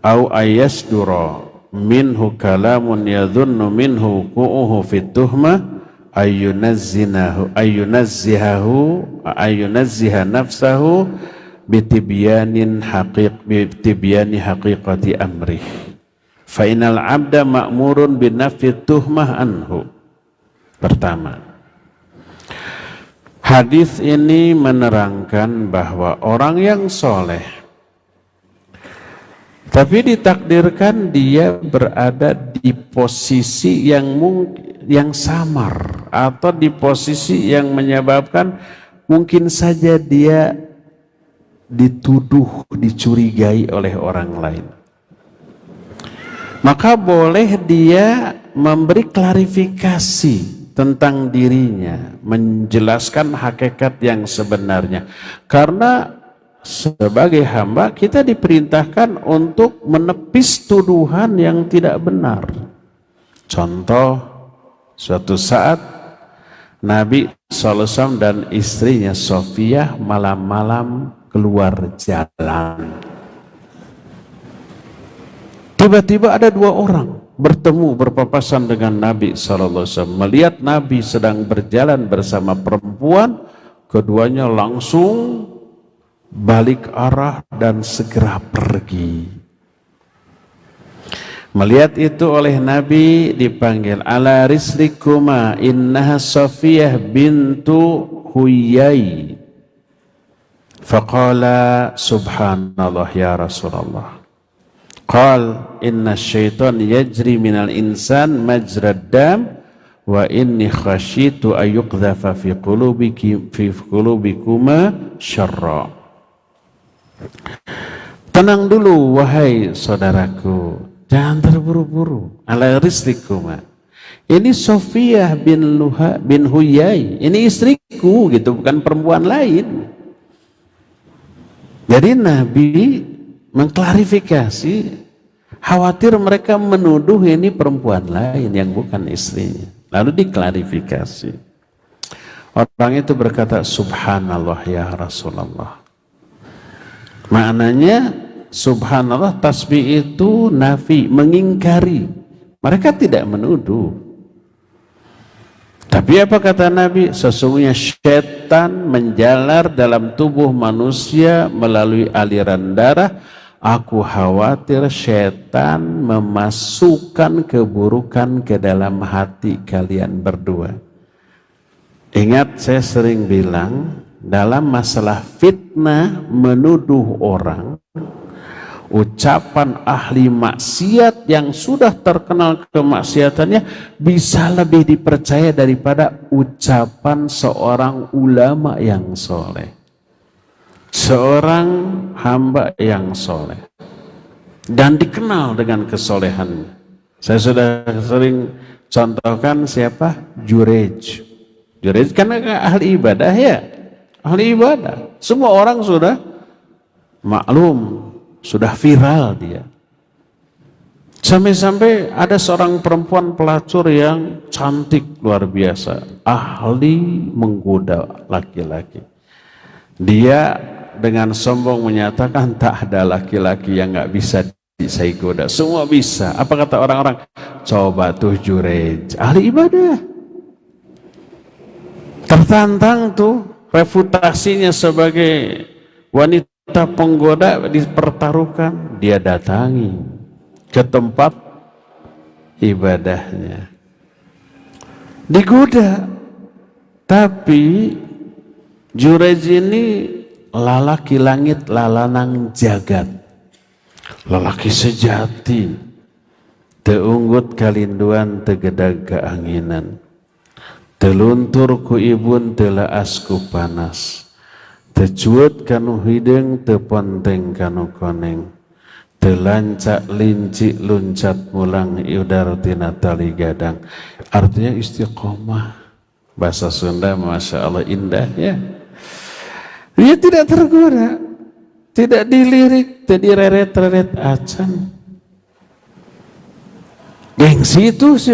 au ayasdura minhu kalamun yadhunnu minhu qu'uhu fit tuhmah ayyunazziha nafsahu bitibyani haqiqati amrih fa innal abda ma'murun binafi tuhmah anhu. Pertama, hadis ini menerangkan bahwa orang yang soleh tapi ditakdirkan dia berada di posisi yang samar atau di posisi yang menyebabkan mungkin saja dia dituduh, dicurigai oleh orang lain. Maka boleh dia memberi klarifikasi tentang dirinya, menjelaskan hakikat yang sebenarnya. Karena sebagai hamba kita diperintahkan untuk menepis tuduhan yang tidak benar. Contoh, suatu saat Nabi SAW dan istrinya Sofiyah malam-malam keluar jalan. Tiba-tiba ada dua orang bertemu berpapasan dengan Nabi SAW. Melihat Nabi sedang berjalan bersama perempuan, keduanya langsung balik arah dan segera pergi. Melihat itu oleh Nabi dipanggil, ala rislikuma innaha Safiyah bintu Huyai. Faqala subhanallah ya Rasulullah. Qal inna syaitan yajri minal insan majrad dam wa inni khasyitu ayyuqdhafa fi qulubikuma syarra. Tenang dulu wahai saudaraku, jangan terburu-buru. Ala rislikuma, ini Sofiyah bin Huyai, ini istriku gitu, bukan perempuan lain. Jadi Nabi mengklarifikasi, khawatir mereka menuduh ini perempuan lain yang bukan istrinya. Lalu diklarifikasi. Orang itu berkata, subhanallah ya Rasulullah. Maknanya subhanallah, tasbih itu nafi, mengingkari. Mereka tidak menuduh. Tapi apa kata Nabi? Sesungguhnya syaitan menjalar dalam tubuh manusia melalui aliran darah. Aku khawatir syaitan memasukkan keburukan ke dalam hati kalian berdua. Ingat, saya sering bilang, dalam masalah fitnah menuduh orang, ucapan ahli maksiat yang sudah terkenal kemaksiatannya bisa lebih dipercaya daripada ucapan seorang ulama yang soleh, seorang hamba yang soleh dan dikenal dengan kesolehannya. Saya sudah sering contohkan siapa? Jurej karena ahli ibadah ya. Ahli ibadah, semua orang sudah maklum, sudah viral dia. Sampai-sampai ada seorang perempuan pelacur yang cantik luar biasa, ahli menggoda laki-laki. Dia dengan sombong menyatakan tak ada laki-laki yang nggak bisa saya goda, semua bisa. Apa kata orang-orang? Coba tuh Jurej, ahli ibadah, tertantang tuh. Reputasinya sebagai wanita penggoda dipertaruhkan, dia datangi ke tempat ibadahnya, digoda. Tapi Jurej ini lalaki langit lalanang jagat, lalaki sejati, teunggut kalinduan tegedag keanginan, teluntur ku ibun telaas ku panas, tecuut kanu hideng teponteng kanu koneng, telancak linci luncat mulang iudar tina tali gadang. Artinya istiqomah. Bahasa Sunda Masya Allah indah ya. Dia tidak tergoda, tidak dilirik, tidak direret-reret acan. Gengsi itu si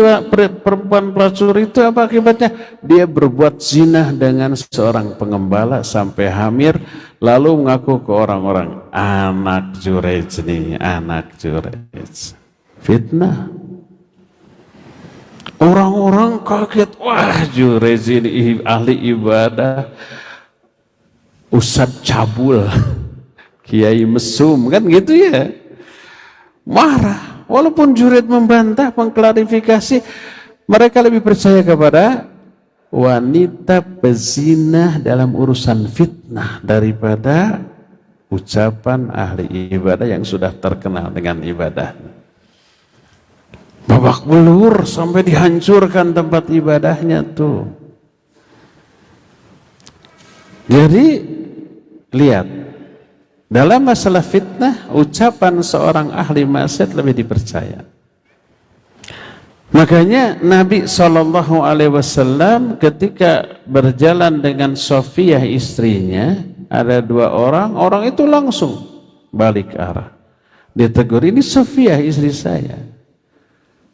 perempuan pelacur itu apa akibatnya? Dia berbuat zina dengan seorang pengembala sampai hamil, lalu mengaku ke orang-orang, anak Jurej nih, anak Jurej. Fitnah. Orang-orang kaget, wah Jurej ini ahli ibadah, Ustadz cabul, Kiai mesum, kan gitu ya. Marah, walaupun Jurej membantah, mengklarifikasi, mereka lebih percaya kepada wanita pezina dalam urusan fitnah daripada ucapan ahli ibadah yang sudah terkenal dengan ibadah. Babak belur sampai dihancurkan tempat ibadahnya tuh. Jadi lihat, dalam masalah fitnah, ucapan seorang ahli maksiat lebih dipercaya. Makanya Nabi SAW ketika berjalan dengan Sofiyah istrinya, ada dua orang itu langsung balik arah. Ditegur, ini Sofiyah istri saya.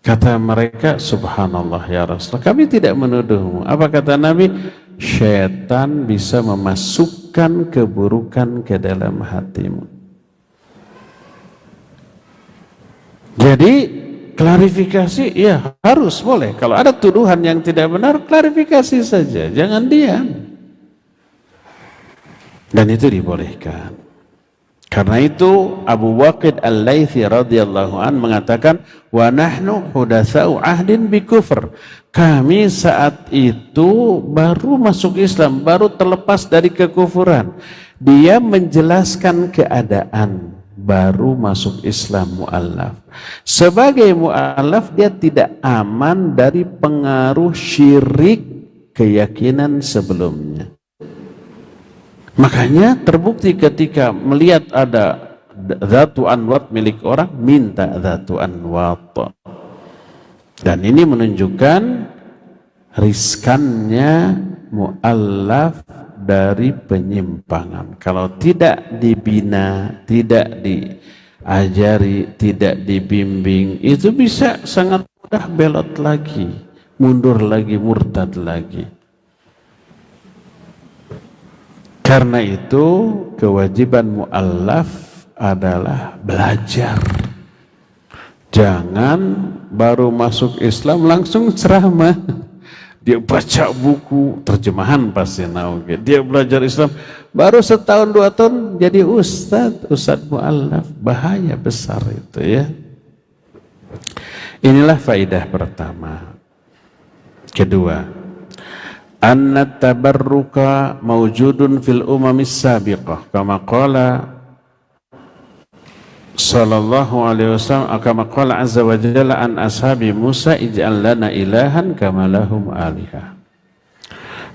Kata mereka, subhanallah ya Rasulullah, kami tidak menuduhmu. Apa kata Nabi? Syaitan bisa memasukkan keburukan ke dalam hatimu. Jadi klarifikasi ya harus boleh. Kalau ada tuduhan yang tidak benar, klarifikasi saja, jangan diam. Dan itu dibolehkan. Karena itu Abu Waqid Al-Laythi radhiyallahu an mengatakan, wa nahnu hudatsa'u ahdin bi kufr. Kami saat itu baru masuk Islam, baru terlepas dari kekufuran. Dia menjelaskan keadaan baru masuk Islam mu'allaf. Sebagai mu'allaf dia tidak aman dari pengaruh syirik keyakinan sebelumnya. Makanya terbukti ketika melihat ada dhatu anwat milik orang, minta dhatu anwat. Dan ini menunjukkan riskannya mu'allaf dari penyimpangan. Kalau tidak dibina, tidak diajari, tidak dibimbing, itu bisa sangat mudah belot lagi, mundur lagi, murtad lagi. Karena itu kewajiban mu'allaf adalah belajar. Jangan baru masuk Islam langsung ceramah. Dia baca buku terjemahan pasti nauk. Dia belajar Islam baru setahun 2 tahun jadi ustadz mu'allaf. Bahaya besar itu ya. Inilah faidah pertama. Kedua, anna tabarruka mawjudun fil umamis sabiqah kama qala sallallahu alaihi wasallam, kama qala azza wa jalla an ashabi Musa ij'al lana ilahan kama lahum alihah.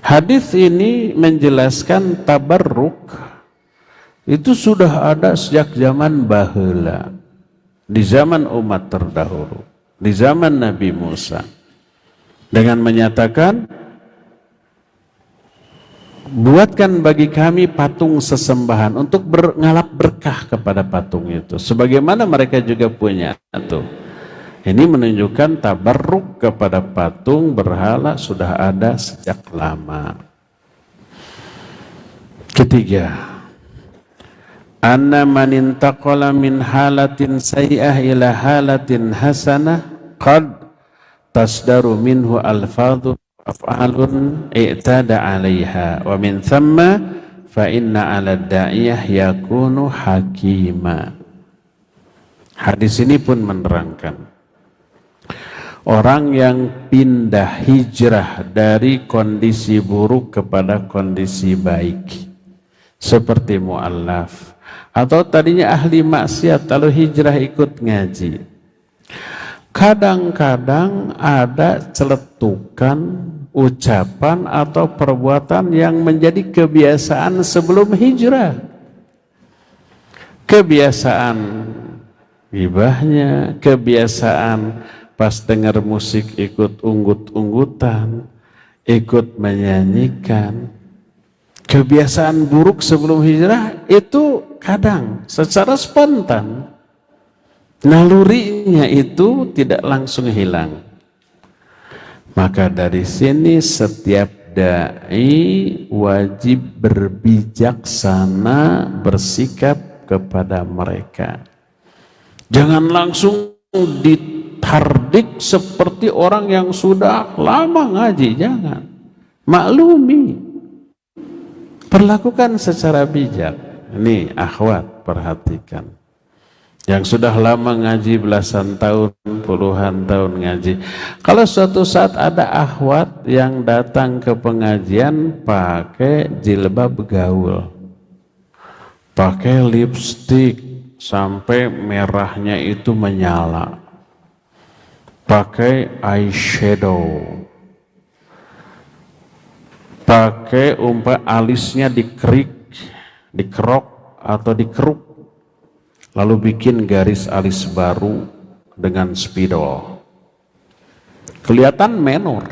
Hadis ini menjelaskan tabarruk itu sudah ada sejak zaman baheula, di zaman umat terdahulu, di zaman Nabi Musa, dengan menyatakan buatkan bagi kami patung sesembahan untuk ngalap berkah kepada patung itu, sebagaimana mereka juga punya itu. Ini menunjukkan tabarruk kepada patung berhala sudah ada sejak lama. Ketiga, anna man intaqala min halatin sayyi'ah ila halatin hasanah qad tasdaru minhu alfadhu af'alun i'tada 'alaiha wa min thamma fa inna 'ala da'iyah yakunu hakima. Hadis ini pun menerangkan Orang yang pindah hijrah dari kondisi buruk kepada kondisi baik, seperti mu'allaf, atau tadinya ahli maksiat lalu hijrah ikut ngaji. Kadang-kadang ada celetukan ucapan atau perbuatan yang menjadi kebiasaan sebelum hijrah. Kebiasaan gibahnya, kebiasaan pas dengar musik ikut unggut-unggutan, ikut menyanyikan. Kebiasaan buruk sebelum hijrah itu kadang secara spontan, nalurinya itu tidak langsung hilang. Maka dari sini setiap dai wajib berbijaksana bersikap kepada mereka. Jangan langsung ditardik seperti orang yang sudah lama ngaji, jangan. Maklumi. Perlakukan secara bijak. Ini akhwat, perhatikan. Yang sudah lama ngaji belasan tahun, puluhan tahun ngaji. Kalau suatu saat ada akhwat yang datang ke pengajian pakai jilbab gaul, pakai lipstik sampai merahnya itu menyala, pakai eyeshadow, pakai alisnya dikerok atau dikeruk, lalu bikin garis alis baru dengan spidol, kelihatan menor,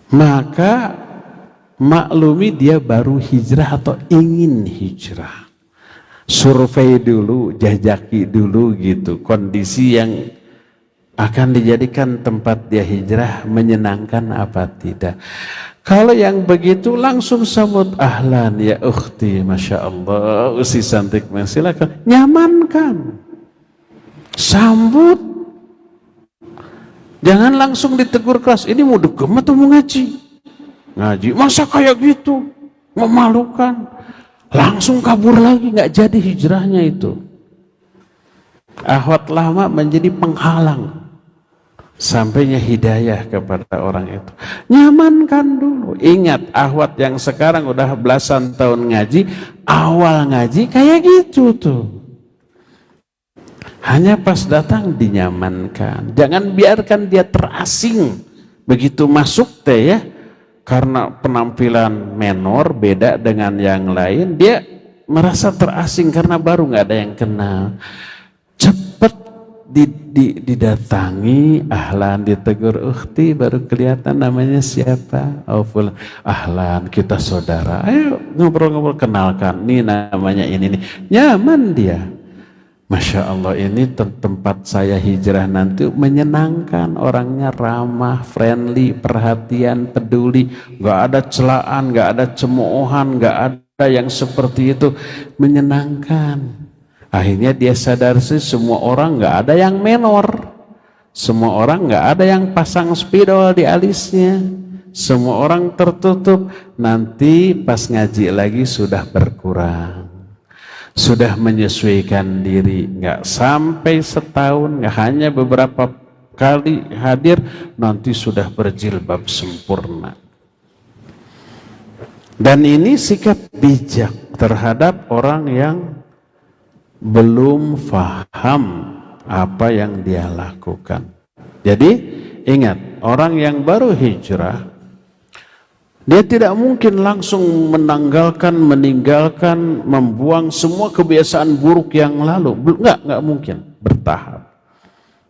maka maklumi dia baru hijrah atau ingin hijrah. Survei dulu, jajaki dulu gitu, kondisi yang akan dijadikan tempat dia hijrah menyenangkan apa tidak. Kalau yang begitu langsung sambut, ahlan ya ukhti, masya Allah, usi cantik, silakan, nyamankan, sambut. Jangan langsung ditegur keras, ini mau dugem atau mau ngaji? Ngaji, masa kayak gitu, memalukan. Langsung kabur lagi, nggak jadi hijrahnya itu. Akhwat lama menjadi penghalang sampainya hidayah kepada orang itu. Nyamankan dulu. Ingat, akhwat yang sekarang udah belasan tahun ngaji, awal ngaji kayak gitu tuh. Hanya pas datang dinyamankan. Jangan biarkan dia terasing. Begitu masuk teh ya, karena penampilan menor beda dengan yang lain, dia merasa terasing karena baru nggak ada yang kenal. Cepet didatangi, ahlan, ditegur, ukhti, baru kelihatan namanya siapa? Oh fulan, ahlan, kita saudara, ayo ngobrol-ngobrol, kenalkan, nih namanya ini nih. Nyaman dia. Masya Allah, ini tempat saya hijrah nanti menyenangkan, orangnya ramah, friendly, perhatian, peduli, nggak ada celaan, nggak ada cemoohan, nggak ada yang seperti itu, menyenangkan. Akhirnya dia sadar sih, semua orang nggak ada yang menor, semua orang nggak ada yang pasang spidol di alisnya, semua orang tertutup. Nanti pas ngaji lagi sudah berkurang. Sudah menyesuaikan diri, nggak sampai setahun, nggak hanya beberapa kali hadir, nanti sudah berjilbab sempurna. Dan ini sikap bijak terhadap orang yang belum faham apa yang dia lakukan. Jadi ingat, orang yang baru hijrah, dia tidak mungkin langsung meninggalkan, membuang semua kebiasaan buruk yang lalu. Enggak mungkin, bertahap.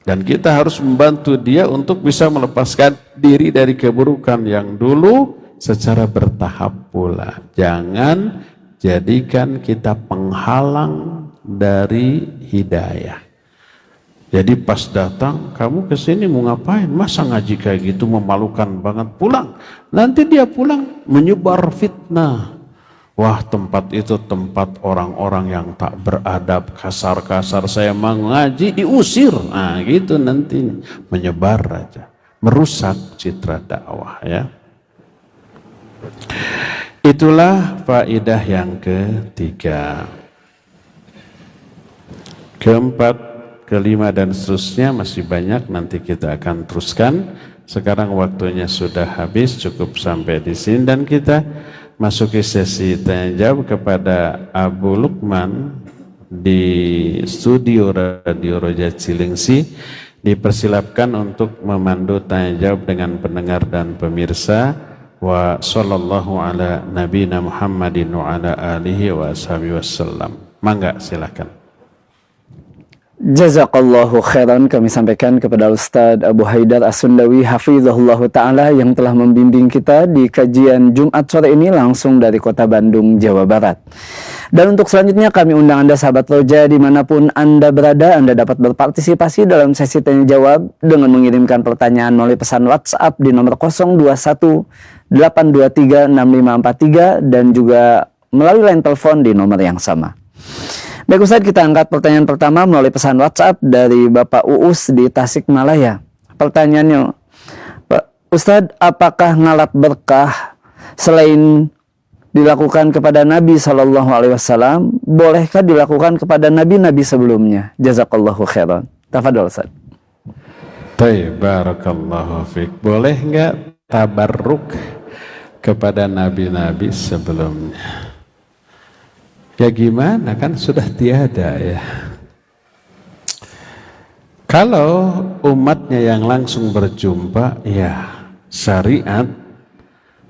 Dan kita harus membantu dia untuk bisa melepaskan diri dari keburukan yang dulu secara bertahap pula. Jangan jadikan kita penghalang dari hidayah. Jadi pas datang, kamu kesini mau ngapain? Masa ngaji kayak gitu, memalukan banget, pulang. Nanti dia pulang menyebar fitnah. Wah, tempat itu tempat orang-orang yang tak beradab, kasar-kasar, saya mau ngaji diusir. Nah gitu nanti, menyebar aja, merusak citra dakwah ya. Itulah faedah yang ketiga. Keempat, kelima dan seterusnya masih banyak, nanti kita akan teruskan. Sekarang waktunya sudah habis, cukup sampai di sini dan kita masuki sesi tanya jawab kepada Abu Lukman di studio Radio Roja Cilengsi. Dipersilapkan untuk memandu tanya jawab dengan pendengar dan pemirsa. Wa sallallahu ala nabiyina Muhammadin wa ala alihi wa ashabihi wasallam. Mangga silakan. Jazakallahu khairan, kami sampaikan kepada Ustadz Abu Haidar As-Sundawi hafizahullah ta'ala yang telah membimbing kita di kajian Jumat sore ini langsung dari kota Bandung, Jawa Barat. Dan untuk selanjutnya kami undang Anda sahabat Roja dimanapun Anda berada, Anda dapat berpartisipasi dalam sesi tanya jawab dengan mengirimkan pertanyaan melalui pesan WhatsApp di nomor 021-823-6543 dan juga melalui line telepon di nomor yang sama. Baik Ustadz, kita angkat pertanyaan pertama melalui pesan WhatsApp dari Bapak Uus di Tasikmalaya. Pertanyaannya, Pak Ustadz, apakah ngalap berkah selain dilakukan kepada Nabi SAW, bolehkah dilakukan kepada nabi-nabi sebelumnya? Jazakallahu khairan. Tafadhol Ustadz. Baik, barakallahu fiik. Boleh enggak tabarruk kepada nabi-nabi sebelumnya? Ya gimana, kan sudah tiada ya. Kalau umatnya yang langsung berjumpa, ya syariat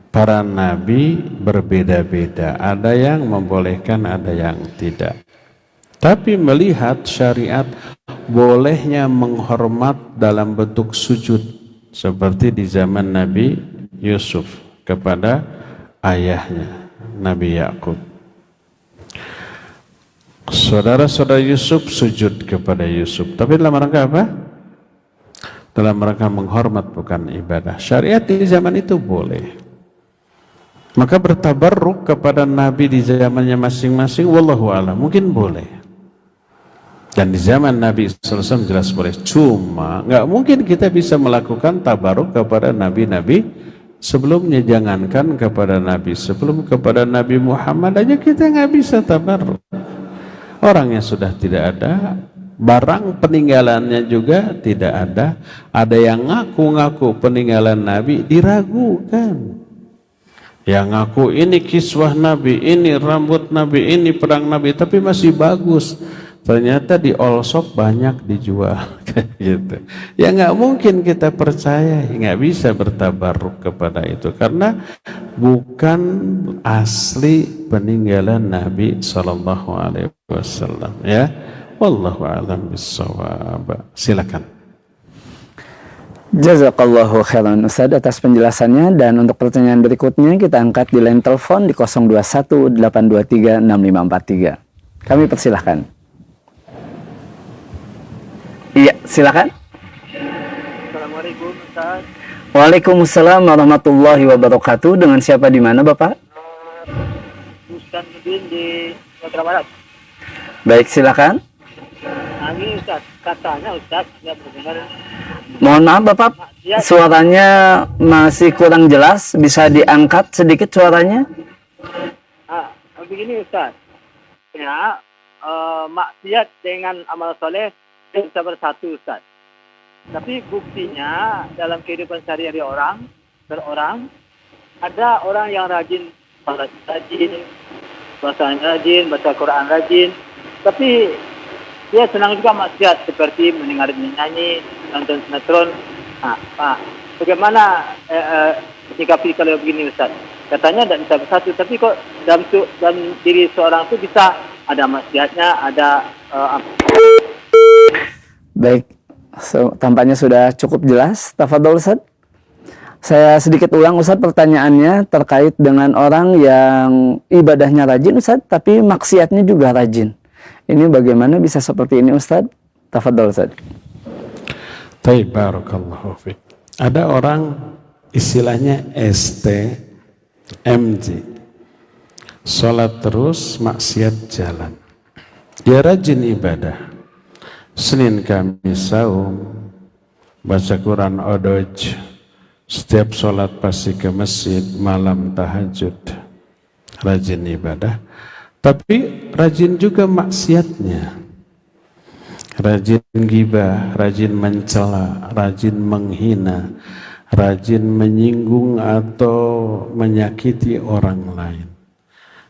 para nabi berbeda-beda. Ada yang membolehkan, ada yang tidak. Tapi melihat syariat bolehnya menghormat dalam bentuk sujud, seperti di zaman Nabi Yusuf kepada ayahnya Nabi Yakub. Saudara-saudara Yusuf sujud kepada Yusuf, tapi dalam rangka apa? Dalam rangka menghormat, bukan ibadah. Syariat di zaman itu boleh. Maka bertabarruk kepada Nabi di zamannya masing-masing, wallahu a'lam, mungkin boleh. Dan di zaman Nabi SAW jelas boleh. Cuma nggak mungkin kita bisa melakukan tabarruk kepada nabi-nabi sebelumnya. Jangankan kepada Nabi sebelum, kepada Nabi Muhammad aja kita nggak bisa tabarruk. Orangnya sudah tidak ada, barang peninggalannya juga tidak ada. Ada yang ngaku-ngaku peninggalan Nabi, diragukan. Yang ngaku ini kiswah Nabi, ini rambut Nabi, ini pedang Nabi, tapi masih bagus. Ternyata di all shop banyak dijual, gitu. Ya nggak mungkin kita percaya, nggak bisa bertabarruk kepada itu karena bukan asli peninggalan Nabi Sallallahu Alaihi Wasallam. Ya, wallahu a'lam bissawab. Silakan. Jazakallahu khairan Ustaz atas penjelasannya, dan untuk pertanyaan berikutnya kita angkat di line telepon di 021-823-6543. Kami persilahkan. Iya, silakan. Assalamualaikum Ustaz. Waalaikumsalam warahmatullahi wabarakatuh. Dengan siapa di mana Bapak? Ustaz Nudin di Sumatera Barat. Baik, silakan. Ini Ustaz, katanya Ustaz nggak berdengar. Mohon maaf Bapak, suaranya masih kurang jelas. Bisa diangkat sedikit suaranya? Begini Ustaz. Ya, maksiat dengan amal soleh bisa bersatu Ustaz. Tapi buktinya dalam kehidupan sehari-hari orang ada orang yang rajin baca Quran rajin, tapi dia senang juga maksiat seperti mendengar nyanyi, nonton sinetron. Pak, bagaimana sikapi kalau begini Ustaz? Katanya tidak bisa bersatu, tapi kok dalam diri seorang itu bisa ada maksiatnya, ada Baik, tampaknya sudah cukup jelas. Tafadhol Ustaz. Saya sedikit ulang Ustaz pertanyaannya terkait dengan orang yang ibadahnya rajin Ustaz, tapi maksiatnya juga rajin. Ini bagaimana bisa seperti ini Ustaz? Tafadhol Ustaz. Baik, barakallahu fiik. Ada orang istilahnya STMJ, sholat terus, maksiat jalan. Dia rajin ibadah, Senin Kamis saum, baca Quran odoj, setiap sholat pasti ke masjid, malam tahajud, rajin ibadah, tapi rajin juga maksiatnya. rajin gibah, rajin mencela, rajin menghina, rajin menyinggung atau menyakiti orang lain,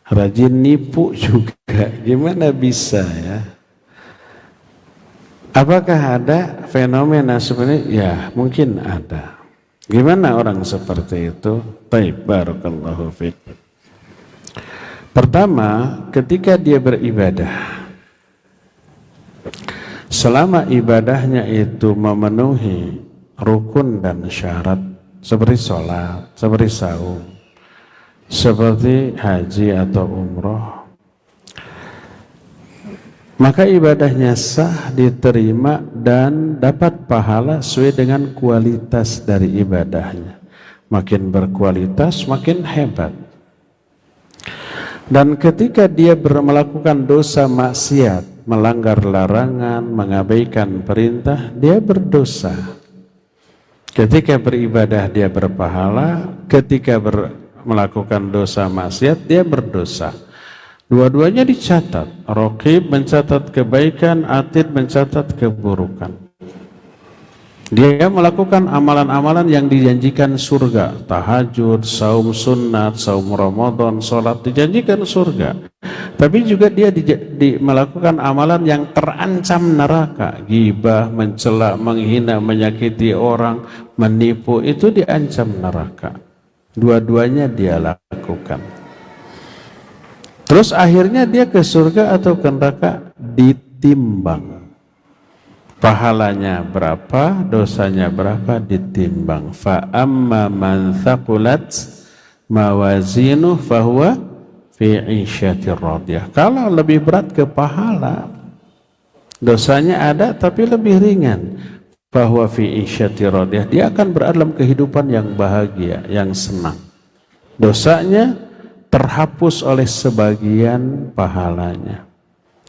rajin nipu juga. Gimana bisa ya? Apakah ada fenomena seperti ini? Ya, mungkin ada. Gimana orang seperti itu? Baik, barakallahu fiik. Pertama, ketika dia beribadah, selama ibadahnya itu memenuhi rukun dan syarat seperti sholat, seperti saum, seperti haji atau umroh, maka ibadahnya sah, diterima, dan dapat pahala sesuai dengan kualitas dari ibadahnya. Makin berkualitas, makin hebat. Dan ketika dia melakukan dosa maksiat, melanggar larangan, mengabaikan perintah, dia berdosa. Ketika beribadah dia berpahala, ketika melakukan dosa maksiat dia berdosa. Dua-duanya dicatat. Raqib mencatat kebaikan, Atid mencatat keburukan. Dia melakukan amalan-amalan yang dijanjikan surga. Tahajud, saum sunat, saum Ramadan, sholat, dijanjikan surga. Tapi juga dia melakukan amalan yang terancam neraka. Ghibah, mencela, menghina, menyakiti orang, menipu, itu diancam neraka. Dua-duanya dia lakukan. Terus akhirnya dia ke surga atau ke neraka? Ditimbang. Pahalanya berapa, dosanya berapa, ditimbang. Fa amma man thaqulat mawazinuh fahuwa fi 'isyatir radiyah. Kalau lebih berat ke pahala, dosanya ada tapi lebih ringan, fahuwa fi 'isyatir radiyah, dia akan berada dalam kehidupan yang bahagia, yang senang. Dosanya terhapus oleh sebagian pahalanya.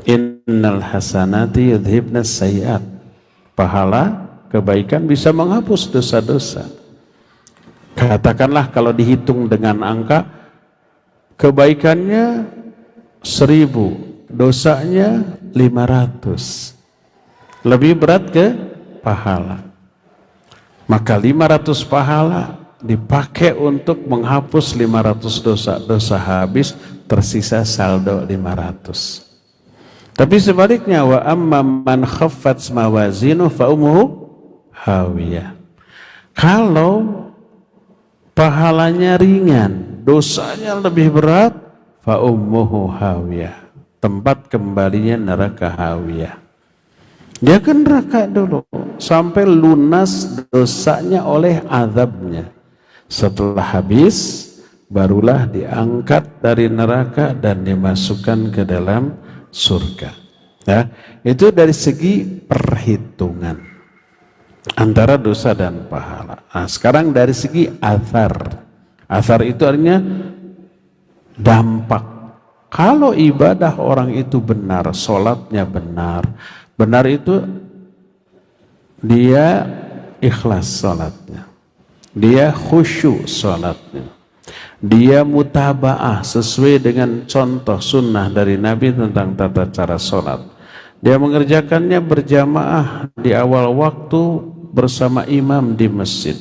Innal hasanati yudhibnas sayyi'at. Pahala kebaikan bisa menghapus dosa-dosa. Katakanlah kalau dihitung dengan angka, kebaikannya 1000, dosanya 500. Lebih berat ke pahala. Maka 500 pahala dipakai untuk menghapus 500 dosa. Dosa habis, tersisa saldo 500. Tapi sebaliknya, wa amma man khaffat mawazinu fa ummuhu hawiyah. Kalau pahalanya ringan, dosanya lebih berat, fa ummuhu hawiyah, tempat kembalinya neraka hawiyah. Dia ke neraka dulu sampai lunas dosanya oleh azabnya. Setelah habis, barulah diangkat dari neraka dan dimasukkan ke dalam surga. Ya, itu dari segi perhitungan antara dosa dan pahala. Nah, sekarang dari segi athar. Athar itu artinya dampak. Kalau ibadah orang itu benar, sholatnya benar, benar itu dia ikhlas sholatnya, dia khusyuk sholatnya, dia mutaba'ah sesuai dengan contoh sunnah dari Nabi tentang tata cara sholat. Dia mengerjakannya berjamaah di awal waktu bersama imam di masjid.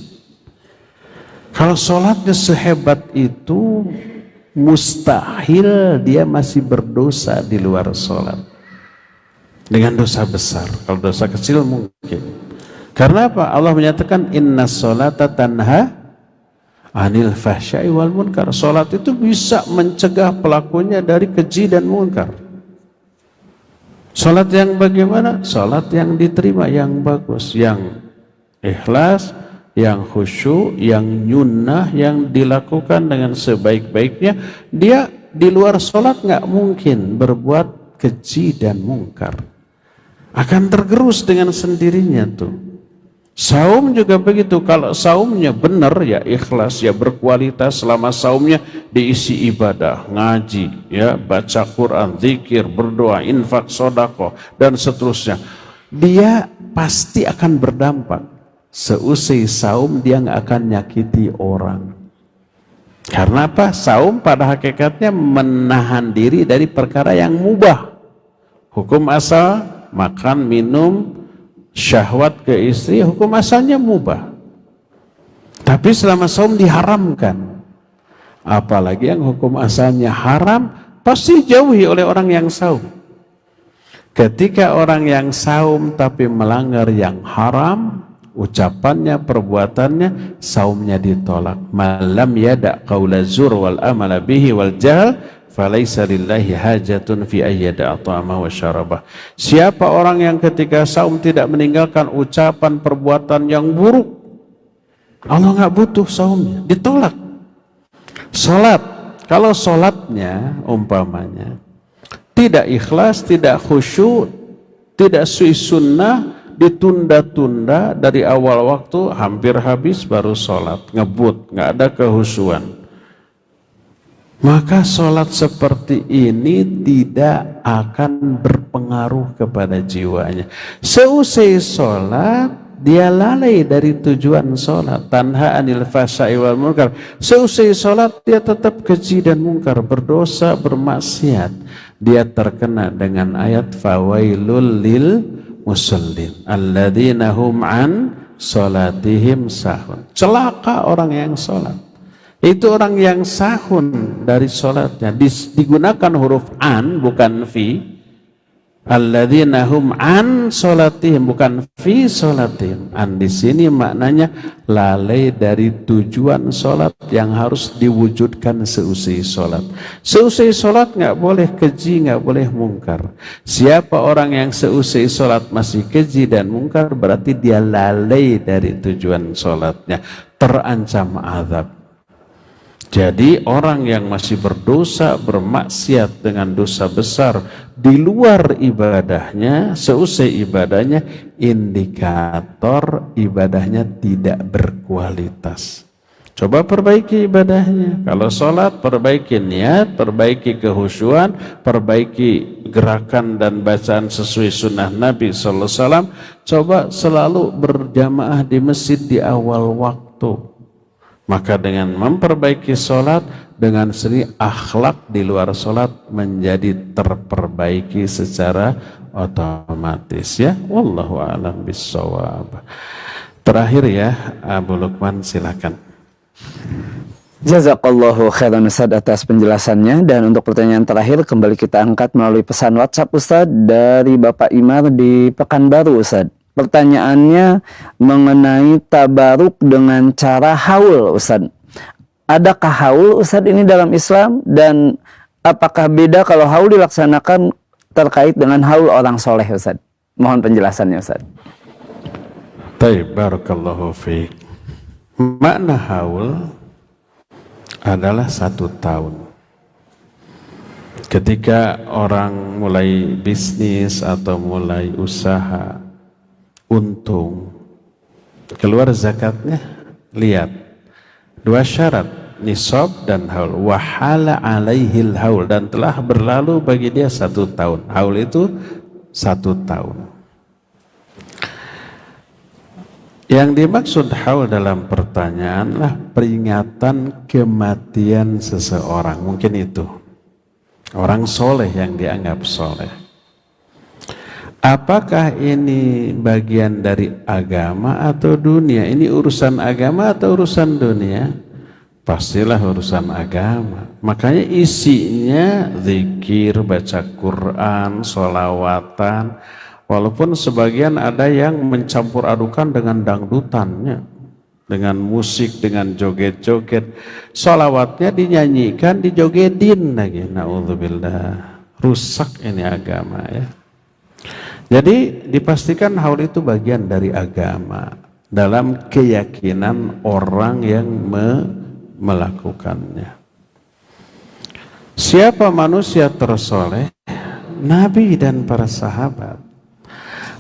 Kalau sholatnya sehebat itu, mustahil dia masih berdosa di luar sholat. Dengan dosa besar. Kalau dosa kecil mungkin. Karena apa? Allah menyatakan inna sholata tanha anil fahsyai wal munkar. Salat itu bisa mencegah pelakunya dari keji dan munkar. Salat yang bagaimana? Salat yang diterima, yang bagus, yang ikhlas, yang khusyuk, yang nyunnah, yang dilakukan dengan sebaik-baiknya. Dia di luar salat nggak mungkin berbuat keji dan munkar. Akan tergerus dengan sendirinya tuh. Saum juga begitu. Kalau saumnya benar, ya ikhlas, ya berkualitas, selama saumnya diisi ibadah, ngaji, ya baca Quran, zikir, berdoa, infak, sedekah dan seterusnya, dia pasti akan berdampak. Seusai saum dia nggak akan nyakiti orang. Karena apa? Saum pada hakikatnya menahan diri dari perkara yang mubah. Hukum asal makan, minum, syahwat ke istri, hukum asalnya mubah. Tapi selama saum diharamkan. Apalagi yang hukum asalnya haram, pasti jauhi oleh orang yang saum. Ketika orang yang saum tapi melanggar yang haram, ucapannya, perbuatannya, saumnya ditolak. Malam yada' qaula zur wal amala bihi wal jahl falaisa lillahi hajatun fi ayyada at'ama wa syarabah. Siapa orang yang ketika saum tidak meninggalkan ucapan perbuatan yang buruk, Allah nggak butuh saumnya, ditolak. Salat, kalau salatnya umpamanya tidak ikhlas, tidak khusyuk, tidak sunnah, ditunda-tunda dari awal waktu hampir habis baru sholat, ngebut, nggak ada kehusuan, maka sholat seperti ini tidak akan berpengaruh kepada jiwanya. Seusai sholat dia lalai dari tujuan sholat, tanha anil fahsya'i wal munkar. Seusai sholat dia tetap keji dan mungkar, berdosa, bermaksiat. Dia terkena dengan ayat fawailul lil musallin alladzina hum an salatihim sahun. Celaka orang yang salat. Itu orang yang sahun dari salatnya. Digunakan huruf an bukan fi. Alladzina hum an salatihim bukan fi salatihim. An di sini maknanya lalai dari tujuan salat yang harus diwujudkan seusai salat. Seusai salat nggak boleh keji, nggak boleh mungkar. Siapa orang yang seusai salat masih keji dan mungkar, berarti dia lalai dari tujuan salatnya, terancam azab. Jadi orang yang masih berdosa, bermaksiat dengan dosa besar di luar ibadahnya, seusai ibadahnya, indikator ibadahnya tidak berkualitas. Coba perbaiki ibadahnya. Kalau sholat, perbaiki niat, perbaiki kehusyuan, perbaiki gerakan dan bacaan sesuai sunnah Nabi SAW. Coba selalu berjamaah di masjid di awal waktu. Maka dengan memperbaiki sholat, dengan seni akhlak di luar sholat menjadi terperbaiki secara otomatis, ya. Wallahu a'lam bissawab. Terakhir ya, Abu Lukman silakan. Jazakallahu khairan Ustaz atas penjelasannya. Dan untuk pertanyaan terakhir kembali kita angkat melalui pesan WhatsApp Ustaz dari Bapak Imar di Pekanbaru Ustaz. Pertanyaannya mengenai tabaruk dengan cara haul Ustaz. Adakah haul Ustaz ini dalam Islam, dan apakah beda kalau haul dilaksanakan terkait dengan haul orang soleh Ustaz? Mohon penjelasannya Ustaz. Baik, barakallahu fiik. Makna haul adalah 1 tahun. Ketika orang mulai bisnis atau mulai usaha, untung, keluar zakatnya, lihat 2 syarat, nisab dan haul. Wahala alaihil haul, dan telah berlalu bagi dia 1 tahun. Haul itu 1 tahun. Yang dimaksud haul dalam pertanyaan lah peringatan kematian seseorang. Mungkin itu orang soleh yang dianggap soleh. Apakah ini bagian dari agama atau dunia? Ini urusan agama atau urusan dunia? Pastilah urusan agama. Makanya isinya zikir, baca Quran, sholawatan. Walaupun sebagian ada yang mencampur adukan dengan dangdutannya, dengan musik, dengan joget-joget. Sholawatnya dinyanyikan, dijogetin lagi. Na'udzubillah. Rusak ini agama, ya. Jadi dipastikan haul itu bagian dari agama dalam keyakinan orang yang melakukannya. Siapa manusia tersoleh? Nabi dan para sahabat.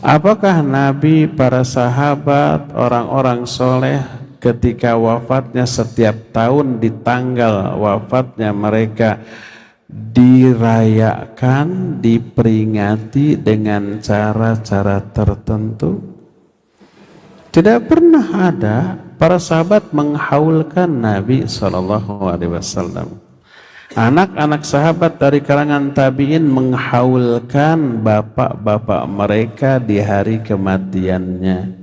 Apakah Nabi, para sahabat, orang-orang soleh ketika wafatnya setiap tahun di tanggal wafatnya mereka dirayakan, diperingati dengan cara-cara tertentu? Tidak pernah ada para sahabat menghaulkan Nabi SAW. Anak-anak sahabat dari kalangan tabi'in menghaulkan bapak-bapak mereka di hari kematiannya.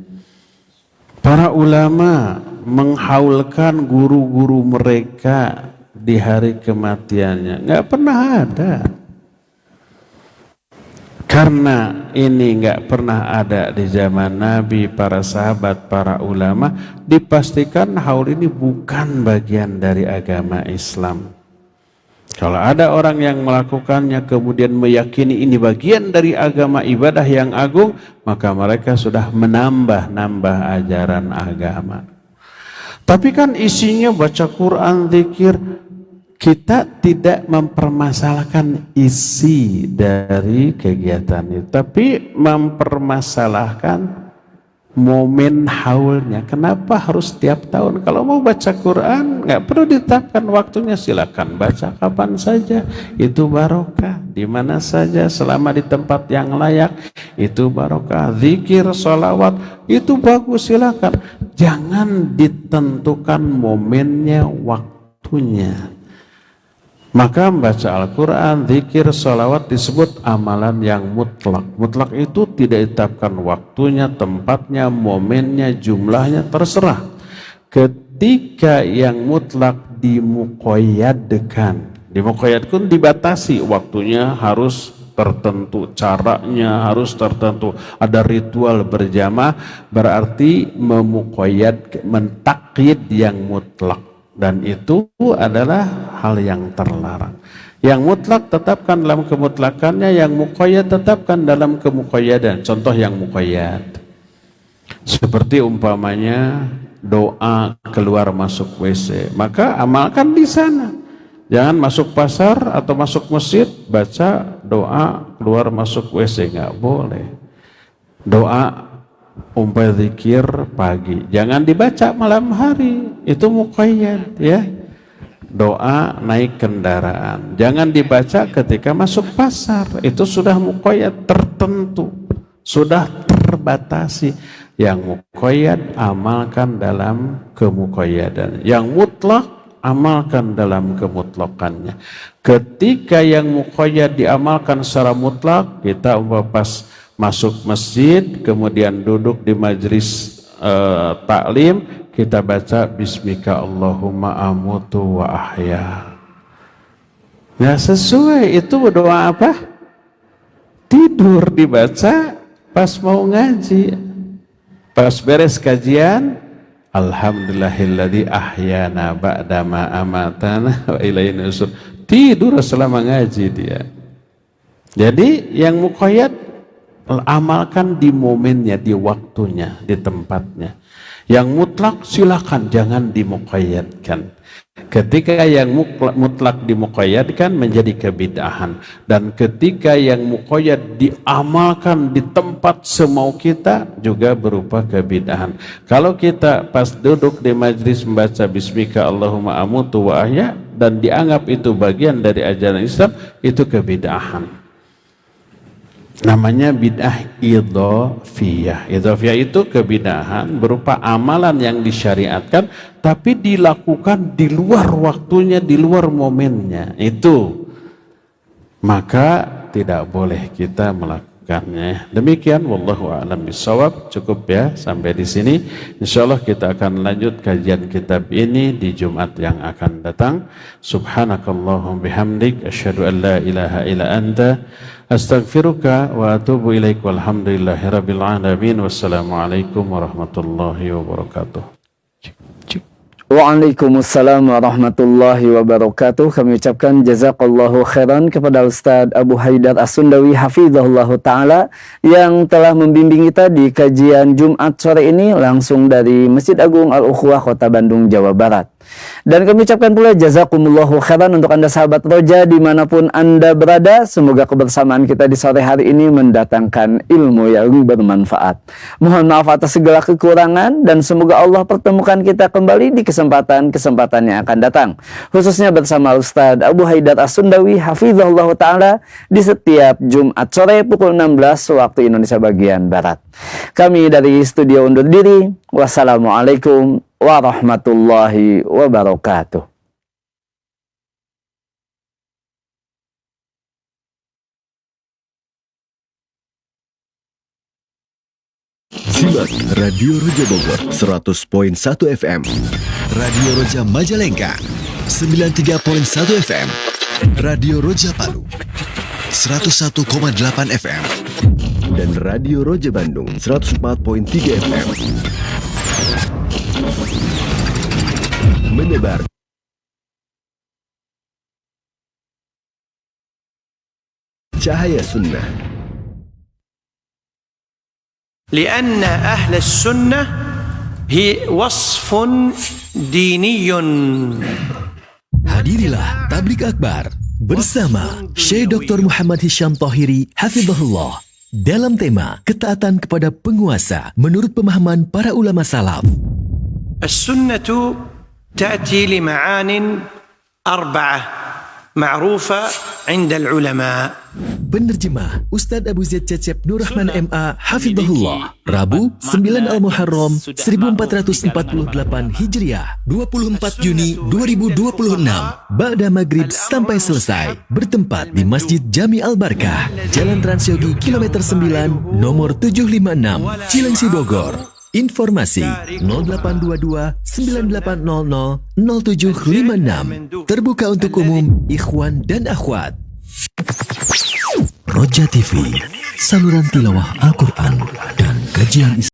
Para ulama menghaulkan guru-guru mereka di hari kematiannya. Nggak pernah ada. Karena ini nggak pernah ada di zaman Nabi, para sahabat, para ulama, dipastikan haul ini bukan bagian dari agama Islam. Kalau ada orang yang melakukannya kemudian meyakini ini bagian dari agama ibadah yang agung, maka mereka sudah menambah-nambah ajaran agama. Tapi kan isinya baca Quran, zikir. Kita tidak mempermasalahkan isi dari kegiatan itu, tapi mempermasalahkan momen haulnya. Kenapa harus setiap tahun? Kalau mau baca Quran nggak perlu ditetapkan waktunya, silakan baca kapan saja, itu barokah. Di mana saja selama di tempat yang layak, itu barokah. Zikir, sholawat, itu bagus, silakan. Jangan ditentukan momennya, waktunya. Maka membaca Al-Quran, zikir, sholawat disebut amalan yang mutlak. Mutlak itu tidak ditetapkan waktunya, tempatnya, momennya, jumlahnya, terserah. Ketika yang mutlak dimuqayyadkan, dimuqayyadkan dibatasi, waktunya harus tertentu, caranya harus tertentu, ada ritual berjamaah, berarti memuqayyad, mentakyid yang mutlak. Dan itu adalah hal yang terlarang. Yang mutlak tetapkan dalam kemutlakannya, yang muqayyad tetapkan dalam kemuqayyadan. Contoh yang muqayyad, seperti umpamanya doa keluar masuk WC, maka amalkan di sana. Jangan masuk pasar atau masuk masjid baca doa keluar masuk WC, nggak boleh. Doa umpamanya zikir pagi jangan dibaca malam hari, itu muqayyad ya. Doa naik kendaraan jangan dibaca ketika masuk pasar, itu sudah muqayyad, tertentu, sudah terbatasi. Yang muqayyad amalkan dalam kemuqayyadan, yang mutlak amalkan dalam kemutlakannya. Ketika yang muqayyad diamalkan secara mutlak, kita pas masuk masjid, kemudian duduk di majlis taklim, kita baca Bismika Allahumma amutu wa ahya. Nah sesuai itu berdoa apa? Tidur dibaca pas mau ngaji. Pas beres kajian, Alhamdulillahilladzi ahyana ba'dama amatana wa ilaihi nusyur. Tidur selama ngaji dia. Jadi yang muqayyad amalkan di momennya, di waktunya, di tempatnya. Yang mutlak silakan, jangan dimuqayyadkan. Ketika yang mutlak dimuqayyadkan menjadi kebid'ahan, dan ketika yang muqayyad diamalkan di tempat semau kita juga berupa kebid'ahan. Kalau kita pas duduk di majlis membaca Bismika Allahumma amutu wa ahya dan dianggap itu bagian dari ajaran Islam, itu kebid'ahan. Namanya bid'ah idhofiyah. Idhofiyah itu kebid'ahan berupa amalan yang disyariatkan tapi dilakukan di luar waktunya, di luar momennya. Itu maka tidak boleh kita melakukannya. Demikian, wallahu a'lam bishawab. Cukup ya sampai di sini. Insyaallah kita akan lanjut kajian kitab ini di Jumat yang akan datang. Subhanakallahumma bihamdik asyhadu an la ilaha illa anta astaghfiruka wa atubu ilaik, walhamdulillahi rabbil alamin, wassalamualaikum warahmatullahi wabarakatuh. Waalaikumsalam warahmatullahi wabarakatuh. Kami ucapkan jazakallahu khairan kepada Ustaz Abu Haidar As-Sundawi hafizahullah ta'ala yang telah membimbing kita di kajian Jumat sore ini langsung dari Masjid Agung Al-Ukhuwah Kota Bandung, Jawa Barat. Dan kami ucapkan pula jazakumullahu khairan untuk Anda sahabat Roja dimanapun Anda berada. Semoga kebersamaan kita di sore hari ini mendatangkan ilmu yang bermanfaat. Mohon maaf atas segala kekurangan dan semoga Allah pertemukan kita kembali di kesempatan-kesempatan yang akan datang. Khususnya bersama Ustaz Abu Haidar As-Sundawi hafizahullah ta'ala di setiap Jumat sore pukul 16 waktu Indonesia bagian Barat. Kami dari studio undur diri. Wassalamualaikum warahmatullahi wabarakatuh. Simak Radio Roja Bogor 100.1 FM, Radio Roja Majalengka 93.1 FM, Radio Roja Palu 101,8 FM, dan Radio Roja Bandung 104.3 FM. Menyebar cahaya sunnah. لأن أهل السنة هي وصف ديني. Hadirilah Tablik Akbar bersama Syekh Dr. Muhammad Hisham Thahiri Hafizahullah dalam tema ketaatan kepada penguasa menurut pemahaman para ulama salaf. السنة تأتي لمعان 4 معروفة عند العلماء. Penerjemah Ustadz Abu Zaid Cecep Nur Rahman MA Hafizahullah, Rabu 9 Al-Muharram 1448 Hijriah, 24 Juni 2026, Ba'da Maghrib sampai selesai, bertempat di Masjid Jami Al-Barkah, Jalan Transyogi Kilometer 9, nomor 756, Cilengsi, Bogor. Informasi 0822 9800 0756. Terbuka untuk umum, ikhwan dan akhwat. Roja TV, saluran tilawah Al-Quran dan kajian Islam.